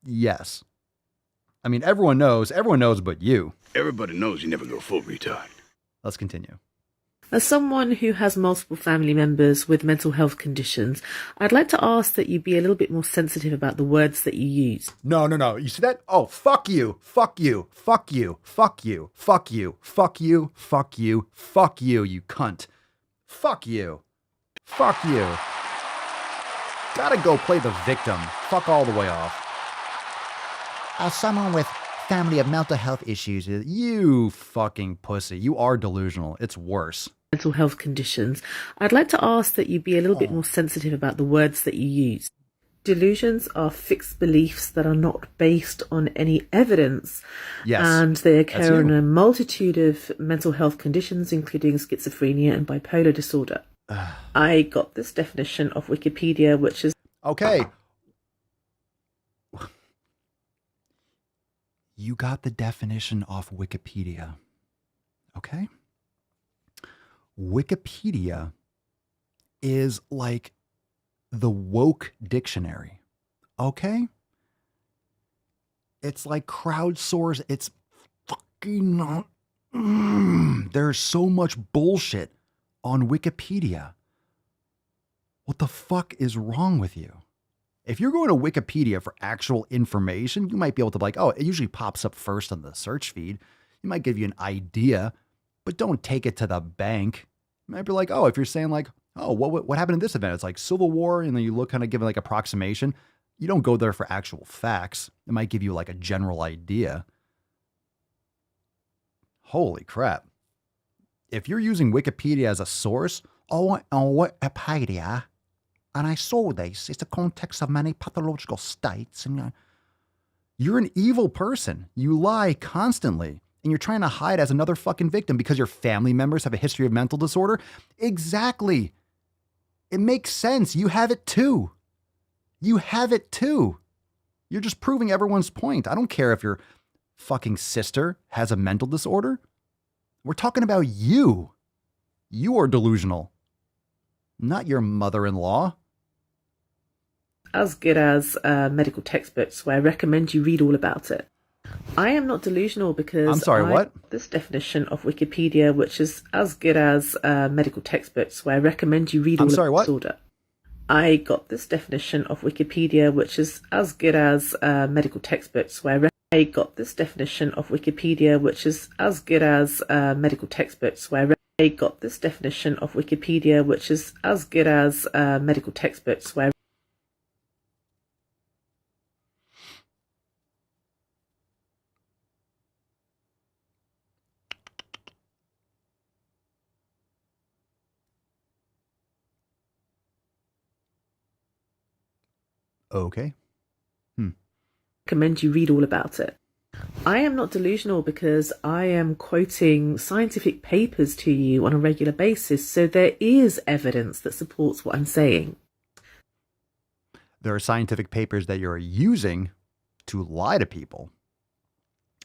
Yes. I mean, everyone knows but you. Everybody knows you never go full retard. Let's continue. As someone who has multiple family members with mental health conditions, I'd like to ask that you be a little bit more sensitive about the words that you use. No. You see that? Oh, fuck you. Fuck you. Fuck you. Fuck you. Fuck you. Fuck you. Fuck you. Fuck you, you cunt. Fuck you. Fuck you. Gotta go play the victim. Fuck all the way off. As someone with family of mental health issues, you fucking pussy. You are delusional. It's worse. Mental health conditions, I'd like to ask that you be a little bit more sensitive about the words that you use. Delusions are fixed beliefs that are not based on any evidence. Yes. And they occur in a multitude of mental health conditions, including schizophrenia and bipolar disorder. I got this definition off Wikipedia, which is... Okay. You got the definition off Wikipedia. Okay? Wikipedia is like the woke dictionary. Okay? It's like crowdsourced. It's fucking not. There's so much bullshit on Wikipedia. What the fuck is wrong with you? If you're going to Wikipedia for actual information, you might be able to be like, oh, it usually pops up first on the search feed. It might give you an idea, but don't take it to the bank. You might be like, oh, if you're saying like, oh, what happened in this event? It's like Civil War, and then you look kind of give it like approximation. You don't go there for actual facts. It might give you like a general idea. Holy crap. If you're using Wikipedia as a source, on Wikipedia, and I saw this, it's the context of many pathological states, and you're an evil person. You lie constantly, and you're trying to hide as another fucking victim because your family members have a history of mental disorder. Exactly. It makes sense. You have it too. You have it too. You're just proving everyone's point. I don't care if your fucking sister has a mental disorder. We're talking about you. You are delusional, not your mother-in-law. As good as medical textbooks, where I recommend you read all about it. I am not delusional because I'm sorry, what? This definition of Wikipedia, which is as good as medical textbooks, where I recommend you read all about disorder. I got this definition of Wikipedia, which is as good as medical textbooks, where I got this definition of Wikipedia, which is as good as medical textbooks, where I got this definition of Wikipedia, which is as good as medical textbooks, where Okay. recommend you read all about it. I am not delusional because I am quoting scientific papers to you on a regular basis, so there is evidence that supports what I'm saying. There are scientific papers that you're using to lie to people.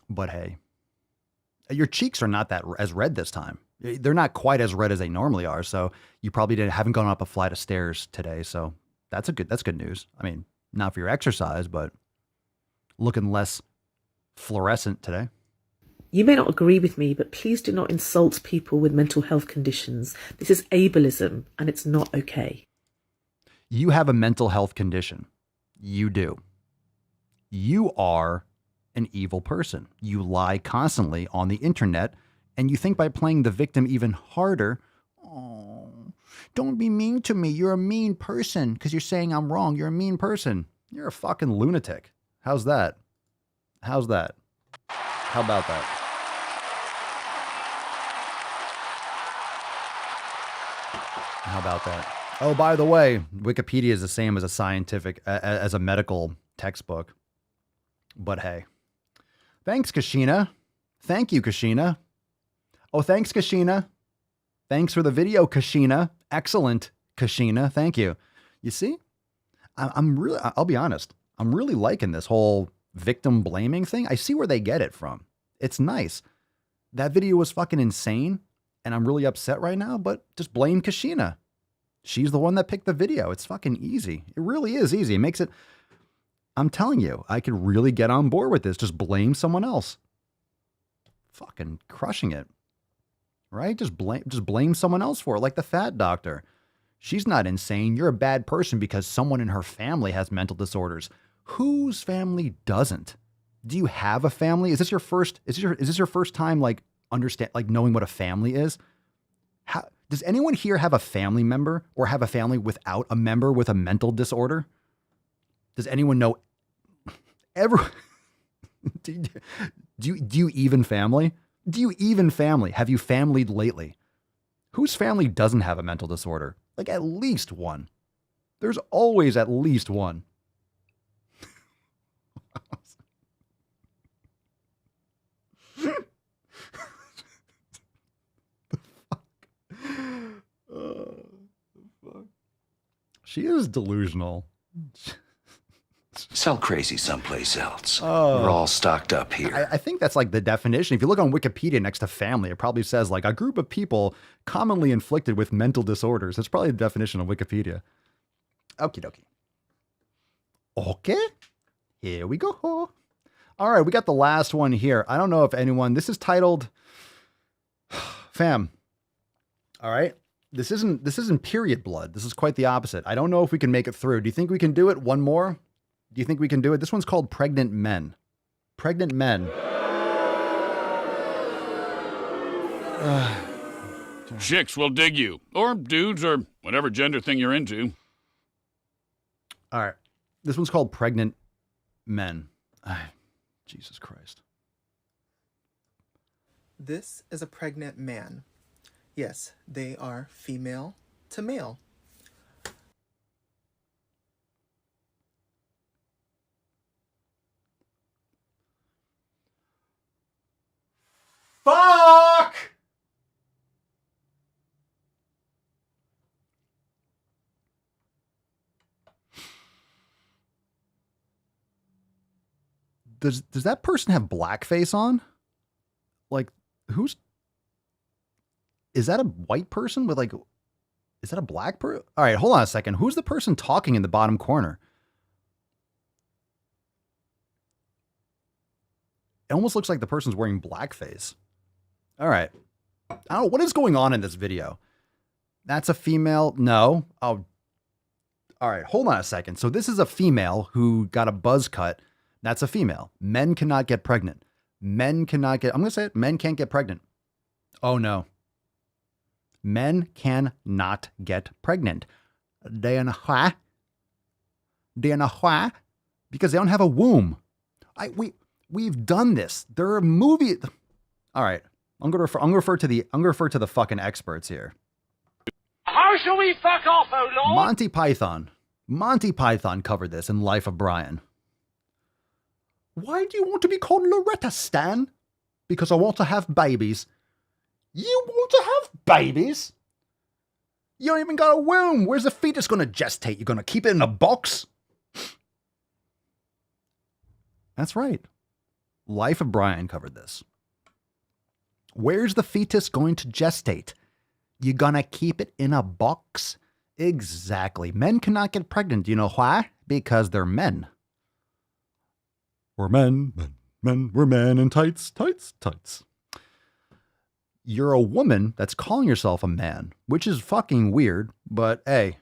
But hey, your cheeks are not that as red this time. They're not quite as red as they normally are, so you probably haven't gone up a flight of stairs today, so that's good news. I mean, not for your exercise, but looking less fluorescent today. You may not agree with me, but please do not insult people with mental health conditions. This is ableism, and it's not okay. You have a mental health condition. You do. You are an evil person. You lie constantly on the internet, and you think by playing the victim even harder, oh, don't be mean to me. You're a mean person because you're saying I'm wrong. You're a mean person. You're a fucking lunatic. How's that? How's that? How about that? How about that? Oh, by the way, Wikipedia is the same as a scientific, as a medical textbook. But hey. Thanks, Kashina. Thank you, Kashina. Oh, thanks, Kashina. Thanks for the video, Kashina. Excellent, Kashina. Thank you. You see, I'll be honest. I'm really liking this whole victim blaming thing. I see where they get it from. It's nice. That video was fucking insane, and I'm really upset right now, but just blame Kashina. She's the one that picked the video. It's fucking easy. It really is easy. It makes it, I'm telling you, I could really get on board with this. Just blame someone else. Fucking crushing it. Right? Just blame someone else for it, like the fat doctor. She's not insane. You're a bad person because someone in her family has mental disorders. Whose family doesn't? Do you have a family? Is this your first time like knowing what a family is? How does anyone here have a family member or have a family without a member with a mental disorder? Does anyone know do you even family? Do you even family? Have you familied lately? Whose family doesn't have a mental disorder? Like at least one. There's always at least one. She is delusional. Sell crazy someplace else. We're all stocked up here. I think that's like the definition. If you look on Wikipedia next to family, it probably says like a group of people commonly inflicted with mental disorders. That's probably the definition on Wikipedia. Okie dokie. Okay. Here we go. All right. We got the last one here. I don't know if anyone, this is titled Fam. All right. This isn't period blood. This is quite the opposite. I don't know if we can make it through. Do you think we can do it? One more? Do you think we can do it? This one's called Pregnant Men. Pregnant Men. Chicks will dig you. Or dudes, or whatever gender thing you're into. All right. This one's called Pregnant Men. Jesus Christ. This is a pregnant man. Yes, they are female to male. Fuck! Does that person have blackface on? Like, is that a white person with like, is that a black person? All right, hold on a second. Who's the person talking in the bottom corner? It almost looks like the person's wearing blackface. All right. I don't know. What is going on in this video? That's a female? No. Oh. All right. Hold on a second. So this is a female who got a buzz cut. That's a female. Men cannot get pregnant. Men cannot get, I'm going to say it. Men can't get pregnant. Oh no. Men cannot get pregnant. Do you know why? Do you know why? Because they don't have a womb. We've done this. There are movies. All right. I'm gonna refer to the fucking experts here. How shall we fuck off, oh Lord? Monty Python covered this in Life of Brian. Why do you want to be called Loretta, Stan? Because I want to have babies. You want to have babies? You don't even got a womb. Where's the fetus going to gestate? You're going to keep it in a box? That's right. Life of Brian covered this. Where's the fetus going to gestate? You gonna keep it in a box? Exactly. Men cannot get pregnant. Do you know why? Because they're men. We're men, we're men in tights. You're a woman that's calling yourself a man, which is fucking weird, but hey,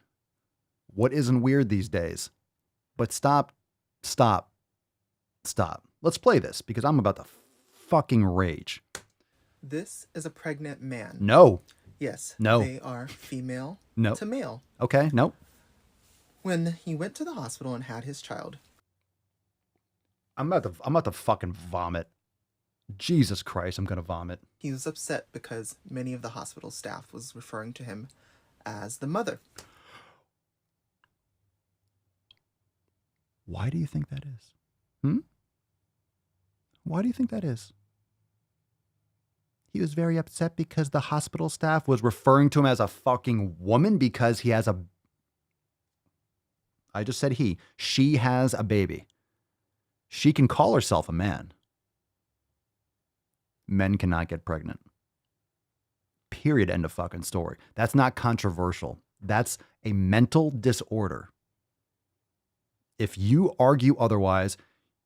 what isn't weird these days? But stop. Let's play this because I'm about to fucking rage. This is a pregnant man. No. Yes. No. They are female to male. Okay, nope. When he went to the hospital and had his child. I'm about to fucking vomit. Jesus Christ, I'm gonna vomit. He was upset because many of the hospital staff was referring to him as the mother. Why do you think that is? Why do you think that is? He was very upset because the hospital staff was referring to him as a fucking woman because he has a... I just said he. She has a baby. She can call herself a man. Men cannot get pregnant. Period. End of fucking story. That's not controversial. That's a mental disorder. If you argue otherwise,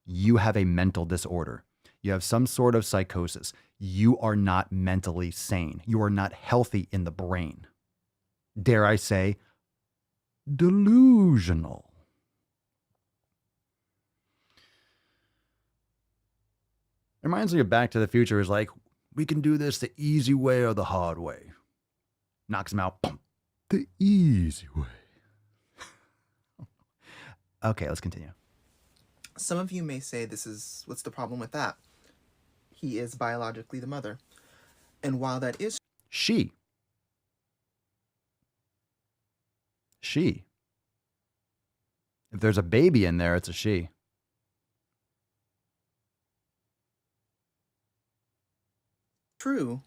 you have a mental disorder. You have some sort of psychosis. You are not mentally sane. You are not healthy in the brain. Dare I say, delusional. It reminds me of Back to the Future. Is like, we can do this the easy way or the hard way. Knocks him out. Boom. The easy way. Okay, let's continue. Some of you may say what's the problem with that? He is biologically the mother. And while that is... She. If there's a baby in there, it's a she. True.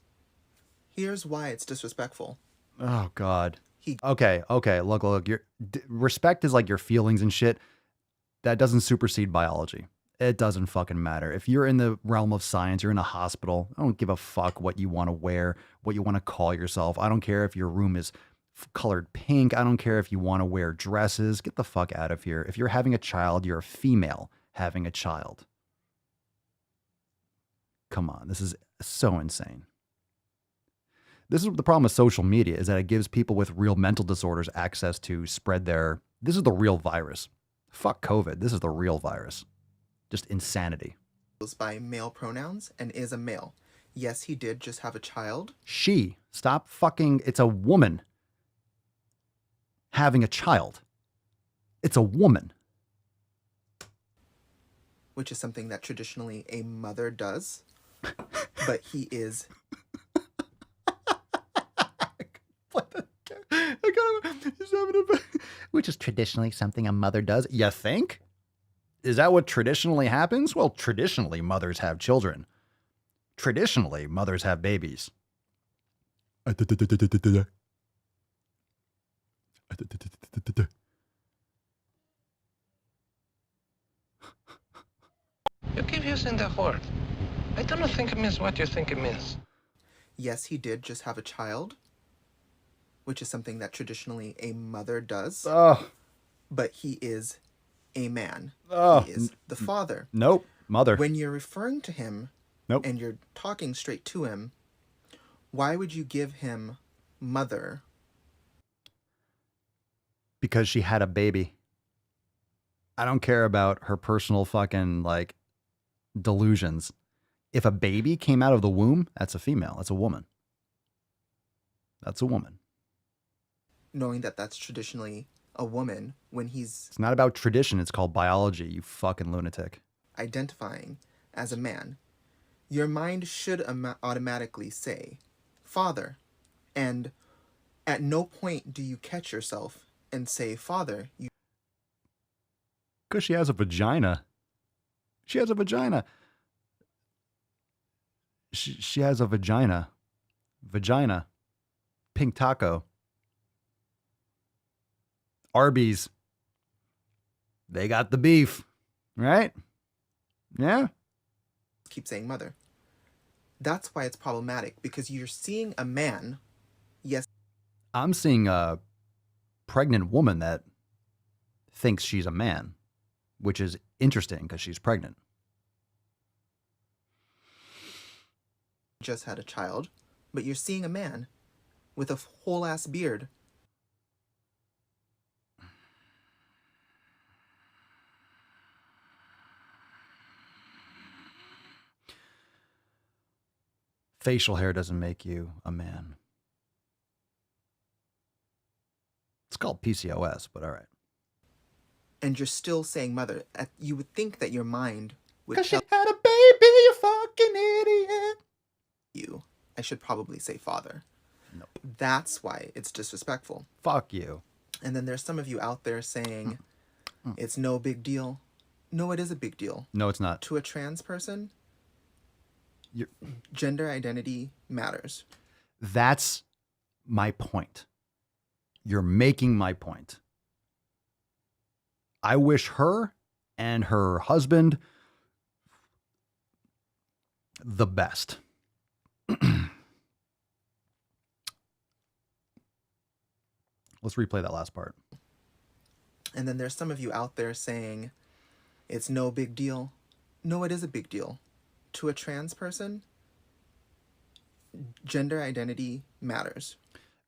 Here's why it's disrespectful. Oh, God. Okay. Look. Respect is like your feelings and shit. That doesn't supersede biology. It doesn't fucking matter. If you're in the realm of science, you're in a hospital, I don't give a fuck what you want to wear, what you want to call yourself. I don't care if your room is colored pink. I don't care if you want to wear dresses. Get the fuck out of here. If you're having a child, you're a female having a child. Come on. This is so insane. This is the problem with social media, is that it gives people with real mental disorders access to spread their... This is the real virus. Fuck COVID. This is the real virus. Just insanity. By male pronouns and is a male. Yes, he did just have a child. She. Stop fucking... It's a woman having a child. It's a woman. Which is something that traditionally a mother does. But he is... Which is traditionally something a mother does. You think? Is that what traditionally happens? Well, traditionally, mothers have children. Traditionally, mothers have babies. You keep using that word. I don't think it means what you think it means. Yes, he did just have a child. Which is something that traditionally a mother does. But he is a man. He is the father. Nope. Mother. When you're referring to him, nope, and you're talking straight to him, why would you give him mother? Because she had a baby. I don't care about her personal fucking, like, delusions. If a baby came out of the womb, that's a female. That's a woman. That's a woman. Knowing that that's traditionally a woman when he's... It's not about tradition. It's called biology, you fucking lunatic. Identifying as a man. Your mind should automatically say, father. And at no point do you catch yourself and say, father. Because she has a vagina. She has a vagina. She has a vagina. Vagina. Pink taco. Arby's. They got the beef. Right? Yeah. Keep saying mother. That's why it's problematic, because you're seeing a man. Yes. I'm seeing a pregnant woman that thinks she's a man, which is interesting because she's pregnant. Just had a child, but you're seeing a man with a whole ass beard. Facial hair doesn't make you a man. It's called PCOS, but all right. And you're still saying mother. You would think that your mind would... Because she had a baby, you fucking idiot. I should probably say father. Nope. That's why it's disrespectful. Fuck you. And then there's some of you out there saying it's no big deal. No, it is a big deal. No, it's not. To a trans person, gender identity matters. That's my point. You're making my point. I wish her and her husband the best. Let's replay that last part. And then there's some of you out there saying it's no big deal. No, it is a big deal. To a trans person, gender identity matters.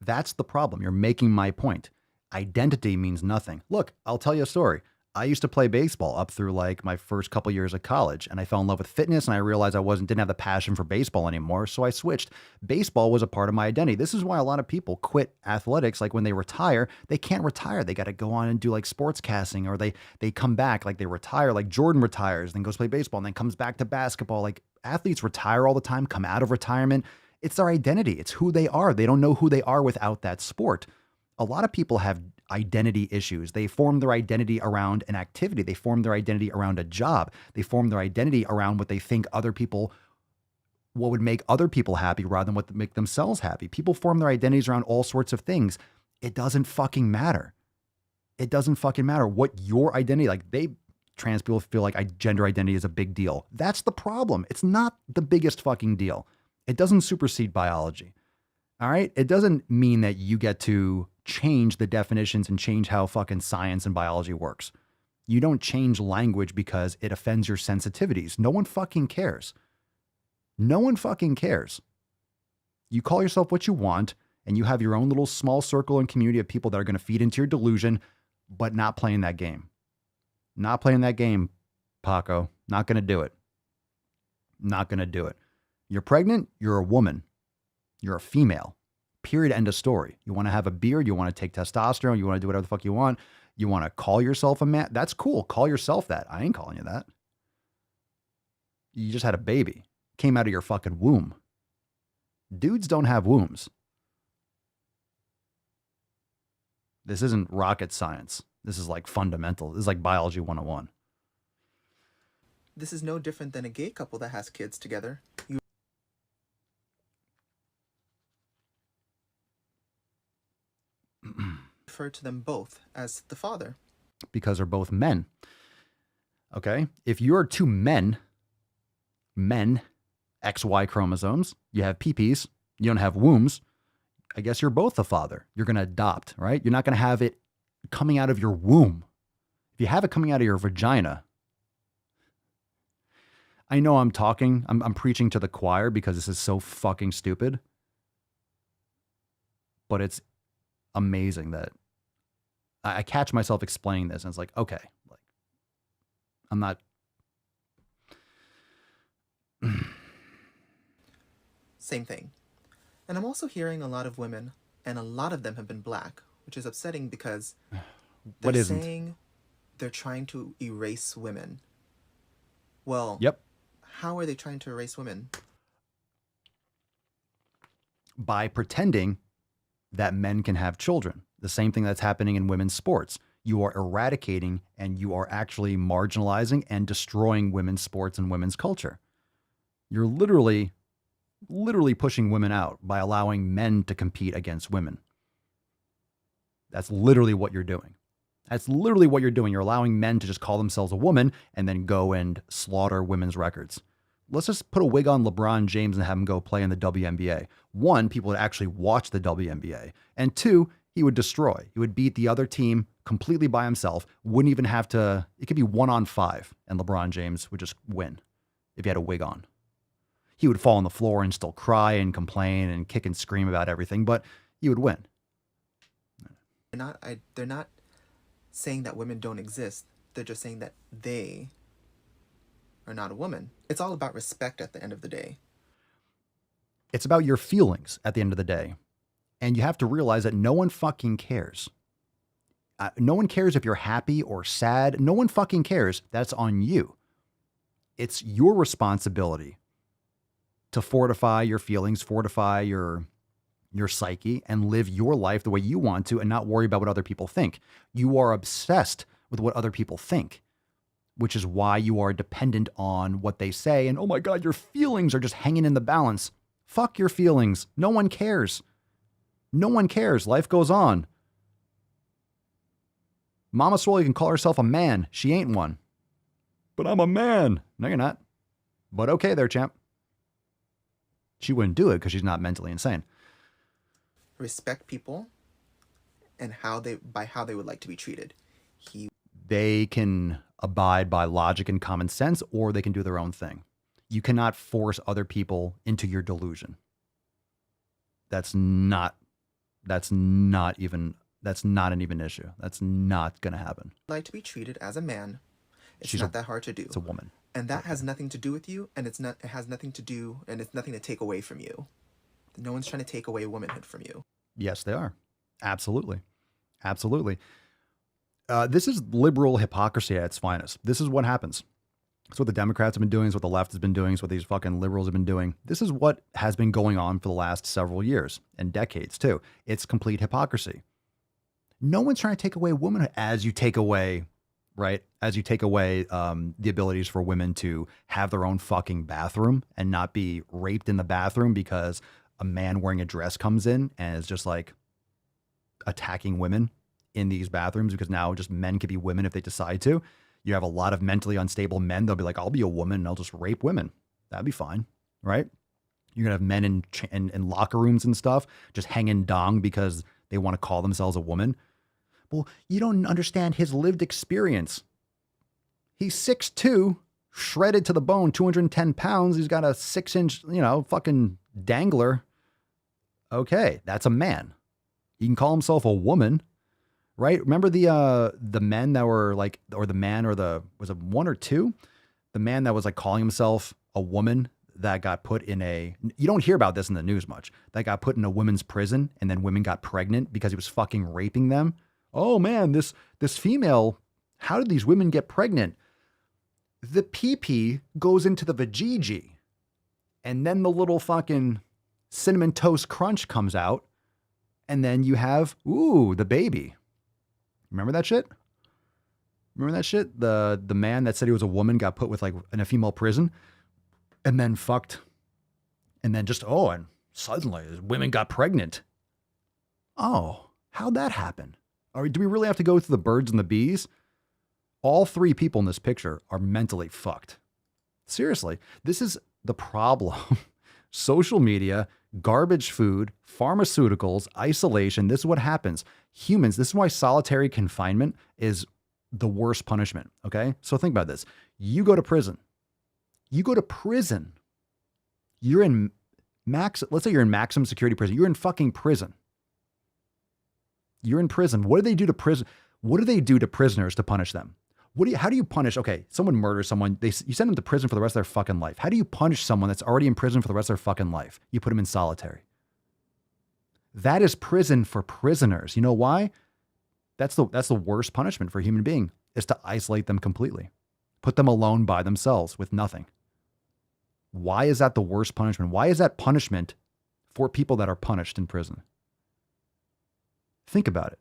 That's the problem. You're making my point. Identity means nothing. Look, I'll tell you a story. I used to play baseball up through like my first couple years of college, and I fell in love with fitness, and I realized I didn't have the passion for baseball anymore, so I switched. Baseball was a part of my identity. This is why a lot of people quit athletics. Like when they retire, they can't retire. They got to go on and do like sports casting, or they come back, like they retire, like Jordan retires, then goes play baseball, and then comes back to basketball. Like athletes retire all the time, come out of retirement. It's their identity. It's who they are. They don't know who they are without that sport. A lot of people have identity issues. They form their identity around an activity. They form their identity around a job. They form their identity around what they think what would make other people happy rather than what would make themselves happy. People form their identities around all sorts of things. It doesn't fucking matter. It doesn't fucking matter what your identity, trans people feel like gender identity is a big deal. That's the problem. It's not the biggest fucking deal. It doesn't supersede biology. All right? It doesn't mean that you get to change the definitions and change how fucking science and biology works. You don't change language because it offends your sensitivities. No one fucking cares. No one fucking cares. You call yourself what you want, and you have your own little small circle and community of people that are going to feed into your delusion, but not playing that game. Not playing that game, Paco. Not going to do it. Not going to do it. You're pregnant, you're a woman. You're a female. Period. End of story. You want to have a beard, you want to take testosterone, you want to do whatever the fuck you want. You want to call yourself a man. That's cool. Call yourself that. I ain't calling you that. You just had a baby. Came out of your fucking womb. Dudes don't have wombs. This isn't rocket science. This is like fundamental. This is like biology 101. This is no different than a gay couple that has kids together. You refer to them both as the father. Because they're both men. Okay? If you're two men, XY chromosomes, you have PPs, you don't have wombs, I guess you're both the father. You're going to adopt, right? You're not going to have it coming out of your womb. If you have it coming out of your vagina, I know I'm preaching to the choir because this is so fucking stupid, but it's amazing that I catch myself explaining this and it's like, okay, like I'm not. Same thing. And I'm also hearing a lot of women, and a lot of them have been black, which is upsetting because they're saying they're trying to erase women. Well, yep. How are they trying to erase women? By pretending that men can have children. The same thing that's happening in women's sports. You are eradicating and you are actually marginalizing and destroying women's sports and women's culture. You're literally pushing women out by allowing men to compete against women. That's literally what you're doing. That's literally what you're doing. You're allowing men to just call themselves a woman and then go and slaughter women's records. Let's just put a wig on LeBron James and have him go play in the WNBA. One, people would actually watch the WNBA. And two, he would destroy. He would beat the other team completely by himself. Wouldn't even have to, it could be 1-on-5 and LeBron James would just win if he had a wig on. He would fall on the floor and still cry and complain and kick and scream about everything, but he would win. They're not saying that women don't exist. They're just saying that they are not a woman. It's all about respect at the end of the day. It's about your feelings at the end of the day. And you have to realize that no one fucking cares. No one cares if you're happy or sad. No one fucking cares. That's on you. It's your responsibility to fortify your feelings, fortify your your psyche and live your life the way you want to and not worry about what other people think. You are obsessed with what other people think, which is why you are dependent on what they say. And oh my God, your feelings are just hanging in the balance. Fuck your feelings. No one cares. No one cares. Life goes on. Mama Swole can call herself a man. She ain't one. But I'm a man. No, you're not. But okay there, champ. She wouldn't do it because she's not mentally insane. Respect people and how they would like to be treated. They can abide by logic and common sense, or they can do their own thing. You cannot force other people into your delusion. That's not an even issue. That's not going to happen. Like to be treated as a man. It's not that hard to do. It's a woman. And that has nothing to do with you, and it's nothing to take away from you. No one's trying to take away womanhood from you. Yes, they are. Absolutely. Absolutely. This is liberal hypocrisy at its finest. This is what happens. It's what the Democrats have been doing. It's what the left has been doing. It's what these fucking liberals have been doing. This is what has been going on for the last several years and decades too. It's complete hypocrisy. No one's trying to take away womanhood as you take away, right? As you take away the abilities for women to have their own fucking bathroom and not be raped in the bathroom because a man wearing a dress comes in and is just like attacking women in these bathrooms because now just men can be women if they decide to. You have a lot of mentally unstable men. They'll be like, I'll be a woman and I'll just rape women. That'd be fine, right? You're going to have men in locker rooms and stuff just hanging dong because they want to call themselves a woman. Well, you don't understand his lived experience. He's 6'2", shredded to the bone, 210 pounds. He's got a 6-inch, fucking dangler. Okay, that's a man. He can call himself a woman, right? Remember the men that were like, or the man, or was it one or two? The man that was like calling himself a woman that got put in you don't hear about this in the news much, that got put in a women's prison and then women got pregnant because he was fucking raping them. Oh man, this female, how did these women get pregnant? The pee-pee goes into the vajayjay and then the little fucking cinnamon toast crunch comes out and then you have, the baby. Remember that shit? The man that said he was a woman got put with in a female prison and then fucked. And then and suddenly women got pregnant. Oh, how'd that happen? Do we really have to go through the birds and the bees? All three people in this picture are mentally fucked. Seriously, this is the problem. Social media, garbage food, pharmaceuticals, isolation. This is what happens. Humans, this is why solitary confinement is the worst punishment. Okay. So think about this. You go to prison. You're in let's say you're in maximum security prison. You're in fucking prison. You're in prison. What do they do to prison? What do they do to prisoners to punish them? How do you punish? Okay, someone murders someone. You send them to prison for the rest of their fucking life. How do you punish someone that's already in prison for the rest of their fucking life? You put them in solitary. That is prison for prisoners. You know why? That's the worst punishment for a human being, is to isolate them completely. Put them alone by themselves with nothing. Why is that the worst punishment? Why is that punishment for people that are punished in prison? Think about it.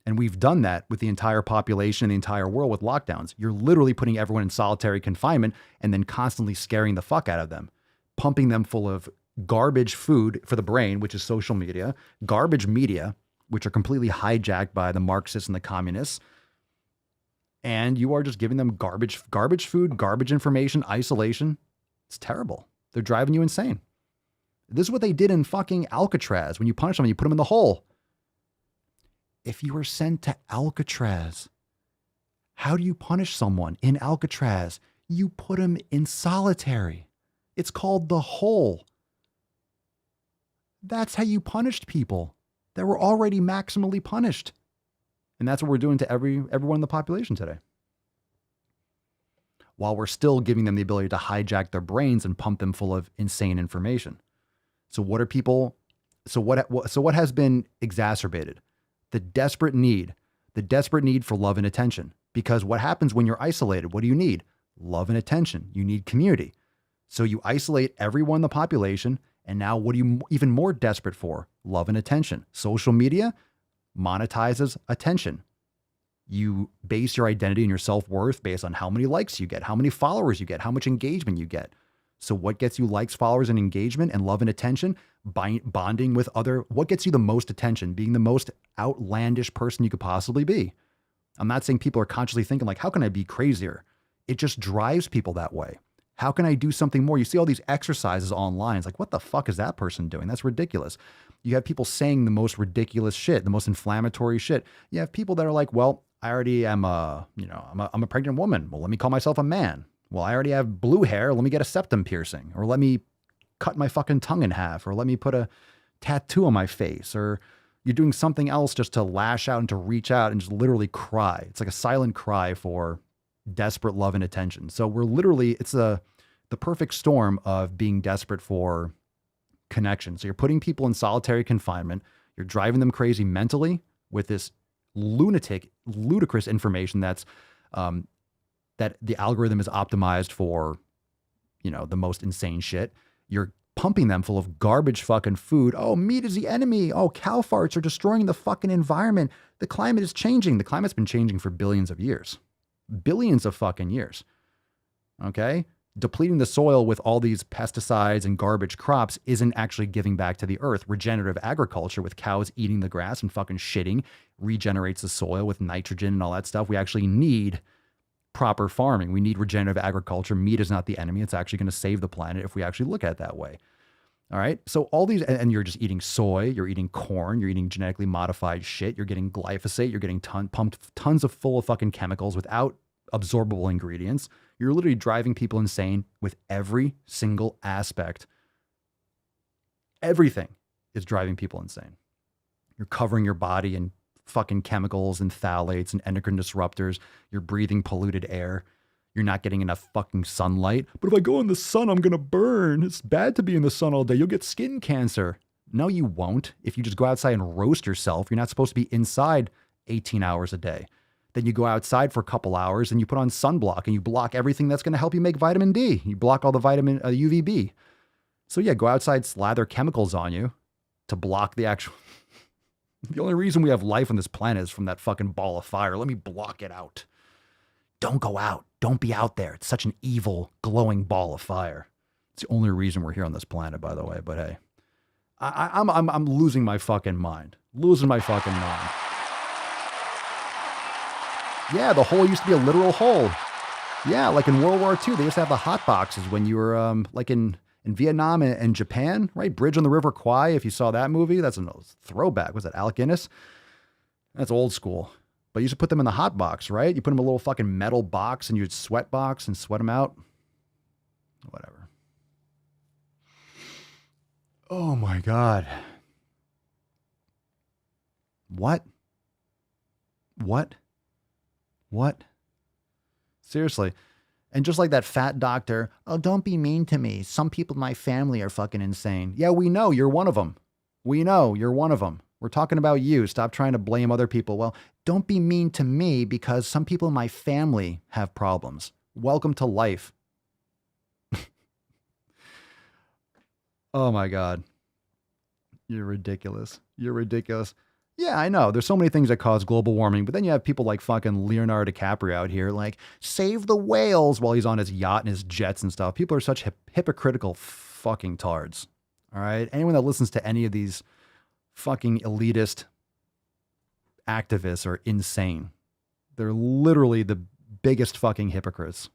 And we've done that with the entire population and the entire world with lockdowns. You're literally putting everyone in solitary confinement and then constantly scaring the fuck out of them, pumping them full of garbage food for the brain, which is social media, garbage media, which are completely hijacked by the Marxists and the communists. And you are just giving them garbage food, garbage information, isolation. It's terrible. They're driving you insane. This is what they did in fucking Alcatraz. When you punish them, you put them in the hole. If you were sent to Alcatraz, how do you punish someone in Alcatraz? You put them in solitary. It's called the hole. That's how you punished people that were already maximally punished. And that's what we're doing to everyone in the population today. While we're still giving them the ability to hijack their brains and pump them full of insane information. So what has been exacerbated? The desperate need for love and attention. Because what happens when you're isolated? What do you need? Love and attention. You need community. So you isolate everyone in the population And now what are you even more desperate for? Love and attention. Social media monetizes attention. You base your identity and your self-worth based on how many likes you get, how many followers you get, how much engagement you get. So what gets you likes, followers, and engagement and love and attention? Bonding with other. What gets you the most attention? Being the most outlandish person you could possibly be. I'm not saying people are consciously thinking like, how can I be crazier? It just drives people that way. How can I do something more? You see all these exercises online. It's like, what the fuck is that person doing? That's ridiculous. You have people saying the most ridiculous shit, the most inflammatory shit. You have people that are like, well, I already am I'm a pregnant woman. Well, let me call myself a man. Well, I already have blue hair. Let me get a septum piercing, or let me cut my fucking tongue in half, or let me put a tattoo on my face, or you're doing something else just to lash out and to reach out and just literally cry. It's like a silent cry for desperate love and attention. So we're literally, it's the perfect storm of being desperate for connection. So you're putting people in solitary confinement. You're driving them crazy mentally with this ludicrous information that's, that the algorithm is optimized for, the most insane shit. You're pumping them full of garbage fucking food. Oh, meat is the enemy. Oh, cow farts are destroying the fucking environment. The climate is changing. The climate's been changing for billions of years. Billions of fucking years. Okay? Depleting the soil with all these pesticides and garbage crops isn't actually giving back to the earth. Regenerative agriculture with cows eating the grass and fucking shitting regenerates the soil with nitrogen and all that stuff. We actually need proper farming. We need regenerative agriculture. Meat is not the enemy. It's actually going to save the planet if we actually look at it that way. All right. So all these, and you're just eating soy, you're eating corn, you're eating genetically modified shit, you're getting glyphosate, you're getting pumped tons of full of fucking chemicals without absorbable ingredients. You're literally driving people insane with every single aspect. Everything is driving people insane. You're covering your body in fucking chemicals and phthalates and endocrine disruptors. You're breathing polluted air. You're not getting enough fucking sunlight. But if I go in the sun, I'm going to burn. It's bad to be in the sun all day. You'll get skin cancer. No, you won't. If you just go outside and roast yourself, you're not supposed to be inside 18 hours a day. Then you go outside for a couple hours and you put on sunblock and you block everything that's going to help you make vitamin D. You block all the vitamin UVB. So yeah, go outside, slather chemicals on you to block the actual... The only reason we have life on this planet is from that fucking ball of fire. Let me block it out. Don't go out. Don't be out there. It's such an evil, glowing ball of fire. It's the only reason we're here on this planet, by the way. But hey, I'm losing my fucking mind. Losing my fucking mind. Yeah, the hole used to be a literal hole. Yeah, like in World War II, they used to have the hot boxes when you were like in Vietnam and Japan, right? Bridge on the River Kwai, if you saw that movie, that's a throwback. Was that Alec Guinness? That's old school. But you used to put them in the hot box, right? You put them in a little fucking metal box and you'd sweat box and sweat them out. Whatever. Oh my God. What? Seriously. And just like that fat doctor, oh, don't be mean to me. Some people in my family are fucking insane. Yeah, we know you're one of them. We know you're one of them. We're talking about you. Stop trying to blame other people. Well, don't be mean to me because some people in my family have problems. Welcome to life. Oh my God. You're ridiculous. You're ridiculous. Yeah, I know. There's so many things that cause global warming, but then you have people like fucking Leonardo DiCaprio out here like, save the whales while he's on his yacht and his jets and stuff. People are such hypocritical fucking tards. All right? Anyone that listens to any of these fucking elitist activists are insane. They're literally the biggest fucking hypocrites.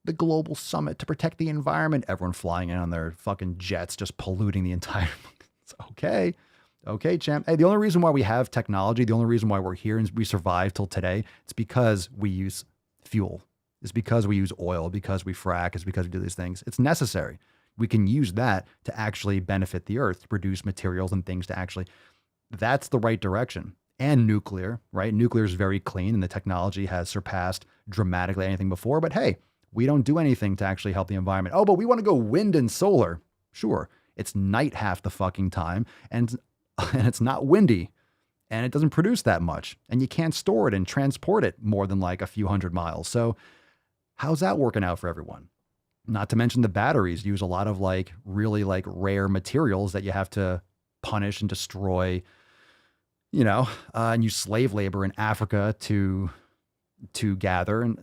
The global summit to protect the environment. Everyone flying in on their fucking jets, just polluting the entire... It's okay. Okay, champ. Hey, the only reason why we have technology, the only reason why we're here and we survive till today, it's because we use fuel. It's because we use oil, because we frack, it's because we do these things. It's necessary. We can use that to actually benefit the earth, to produce materials and things to actually... That's the right direction. And nuclear, right? Nuclear is very clean and the technology has surpassed dramatically anything before. But hey, we don't do anything to actually help the environment. Oh, but we want to go wind and solar. Sure. It's night half the fucking time and it's not windy and it doesn't produce that much and you can't store it and transport it more than like a few hundred miles. So how's that working out for everyone? Not to mention the batteries use a lot of like really like rare materials that you have to punish and destroy, you know, and use slave labor in Africa to gather. And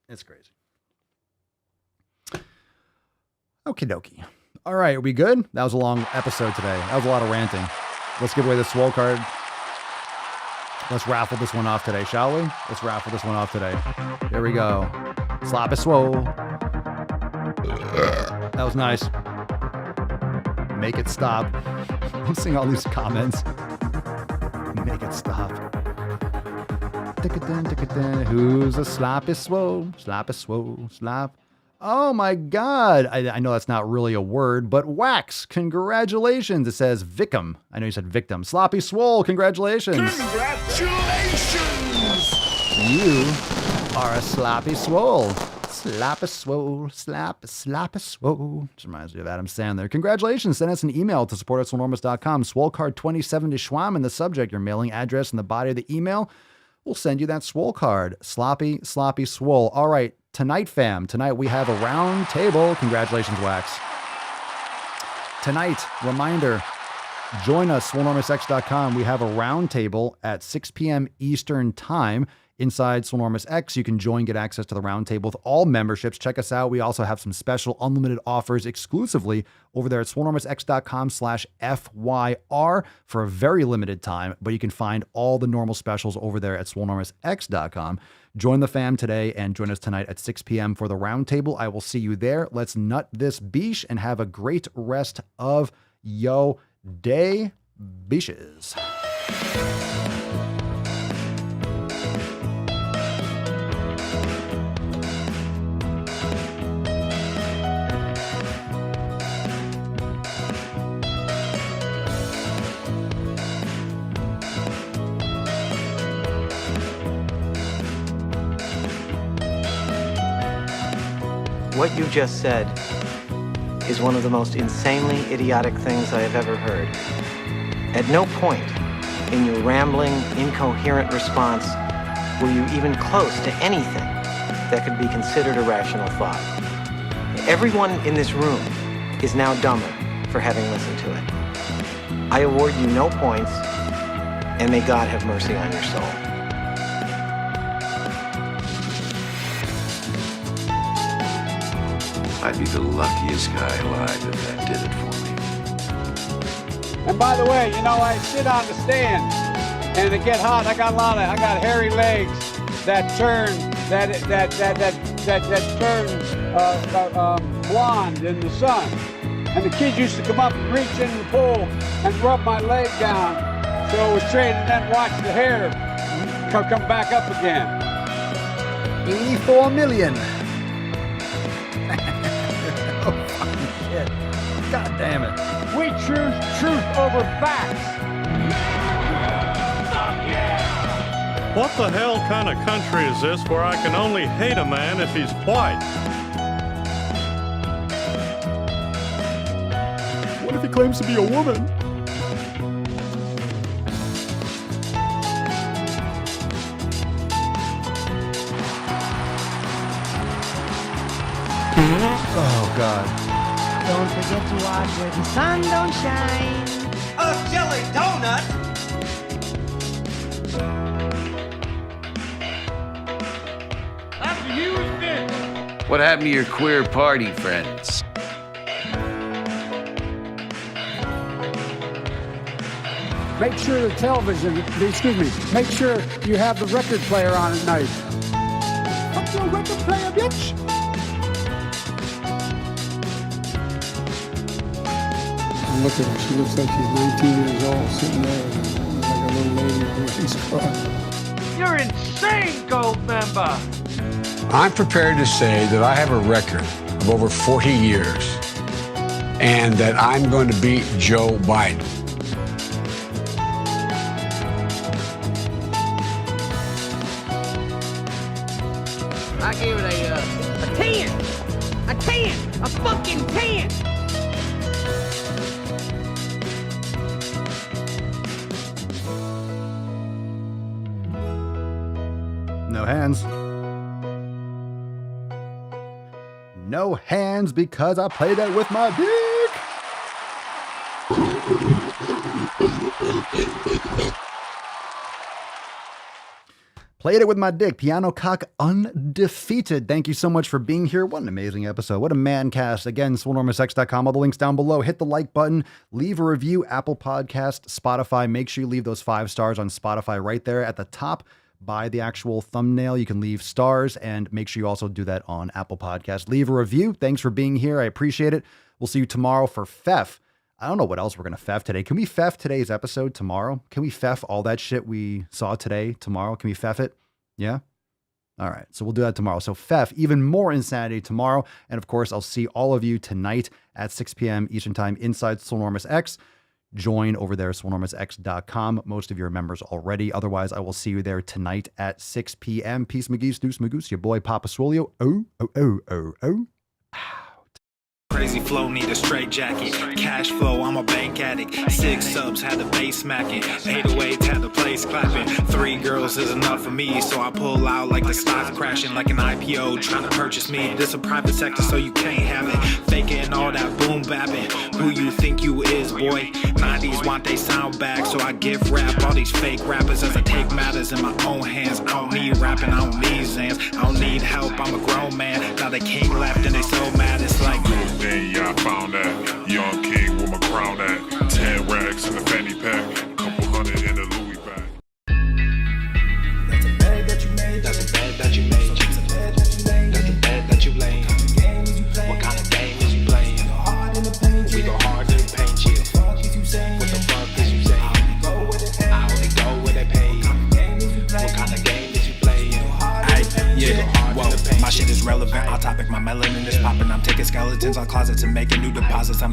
it's crazy. Okie dokie. All right, are we good? That was a long episode today. That was a lot of ranting. Let's give away the Swole card. Let's raffle this one off today, shall we? Let's raffle this one off today. Here we go. Slap a Swole. That was nice. Make it stop. I'm seeing all these comments. Make it stop. Who's a slappy Swole? Slap a Swole. Slap. Oh my God. I know that's not really a word, but wax. Congratulations. It says victim. I know you said victim. Sloppy Swole. Congratulations. Congratulations! You are a sloppy Swole. Slap a Swole. Slap a Swole. Just reminds me of Adam Sandler. Congratulations. Send us an email to support@swolenormous.com. Swole card 27 to Schwam in the subject, your mailing address, and the body of the email. We'll send you that Swole card. Sloppy Swole. All right. Tonight, fam. Tonight we have a round table. Congratulations, Wax. Tonight, reminder, join us, SwoleNormousX.com. We have a round table at 6 p.m. Eastern Time. Inside Swolenormous X, you can join, get access to the round table with all memberships. Check us out. We also have some special unlimited offers exclusively over there at SwoleNormousX.com/FYR for a very limited time, but you can find all the normal specials over there at SwoleNormousX.com. Join the fam today and join us tonight at 6 p.m. for the round table. I will see you there. Let's nut this beesh and have a great rest of yo day, beaches. What you just said is one of the most insanely idiotic things I have ever heard. At no point in your rambling, incoherent response were you even close to anything that could be considered a rational thought. Everyone in this room is now dumber for having listened to it. I award you no points, and may God have mercy on your soul. I'd be the luckiest guy alive if that did it for me. And by the way, you know, I sit on the stand and it get hot. I got hairy legs that turn blonde in the sun. And the kids used to come up and reach in the pool and rub my leg down so it was straight, and then watch the hair come back up again. 84 million. Oh, fucking shit. God damn it. We choose truth over facts. What the hell kind of country is this where I can only hate a man if he's white? What if he claims to be a woman? Oh, God. Don't forget to watch where the sun don't shine. A jelly donut? That's a huge bitch. What happened to your queer party friends? Make sure the make sure you have the record player on at night. Fuck your record player, bitch! Look at her. She looks like she's 19 years old, sitting there like a little lady with his car. You're insane, Gold member! I'm prepared to say that I have a record of over 40 years and that I'm going to beat Joe Biden. I give it a 10. A 10. A fucking 10. No hands. No hands because I played that with my dick. Played it with my dick. Piano cock undefeated. Thank you so much for being here. What an amazing episode. What a man cast. Again, SwoleNormousX.com. All the links down below. Hit the like button. Leave a review. Apple Podcast, Spotify. Make sure you leave those 5 stars on Spotify right there at the top by the actual thumbnail. You can leave stars, and make sure you also do that on Apple Podcast. Leave a review. Thanks for being here. I appreciate it. We'll see you tomorrow for Fef. I don't know what else we're going to Fef today. Can we Fef today's episode tomorrow? Can we Fef all that shit we saw today tomorrow? Can we Fef it? Yeah? All right. So we'll do that tomorrow. So Fef, even more insanity tomorrow. And of course, I'll see all of you tonight at 6 p.m. Eastern Time inside SwoleNormousX. Join over there at SwoleNormousX.com. Most of you are members already. Otherwise, I will see you there tonight at 6 p.m. Peace, McGee's, Deuce, Magoose, your boy, Papa Swolio. Oh. Crazy flow, need a straight jacket. Cash flow, I'm a bank addict. 6 subs, had the bass smacking. 808s, had the place clapping. 3 girls is enough for me, so I pull out like the stock crashing. Like an IPO, trying to purchase me. This a private sector, so you can't have it. Faking all that boom bapping. Who you think you is, boy? 90s want they sound back, so I give rap all these fake rappers as I take matters in my own hands. I don't need rapping, I don't need Zans. I don't need help, I'm a grown man. Now they king left and they so mad, it's like yeah, I found that. Young king with my crown at. 10 racks in the fanny pack. Couple hundred in the Louis bag. That's a bed that you made. That's a bed that you made. That's the bed that you laid. What kind of game is you playing? We go hard in the paint, yeah. What the fuck is you saying? I only go where they pay. What kind of game is you playing? Whoa, my shit is relevant. On topic, my melanin is popping. I'm taking skeletons on closets and making new deposits. I'm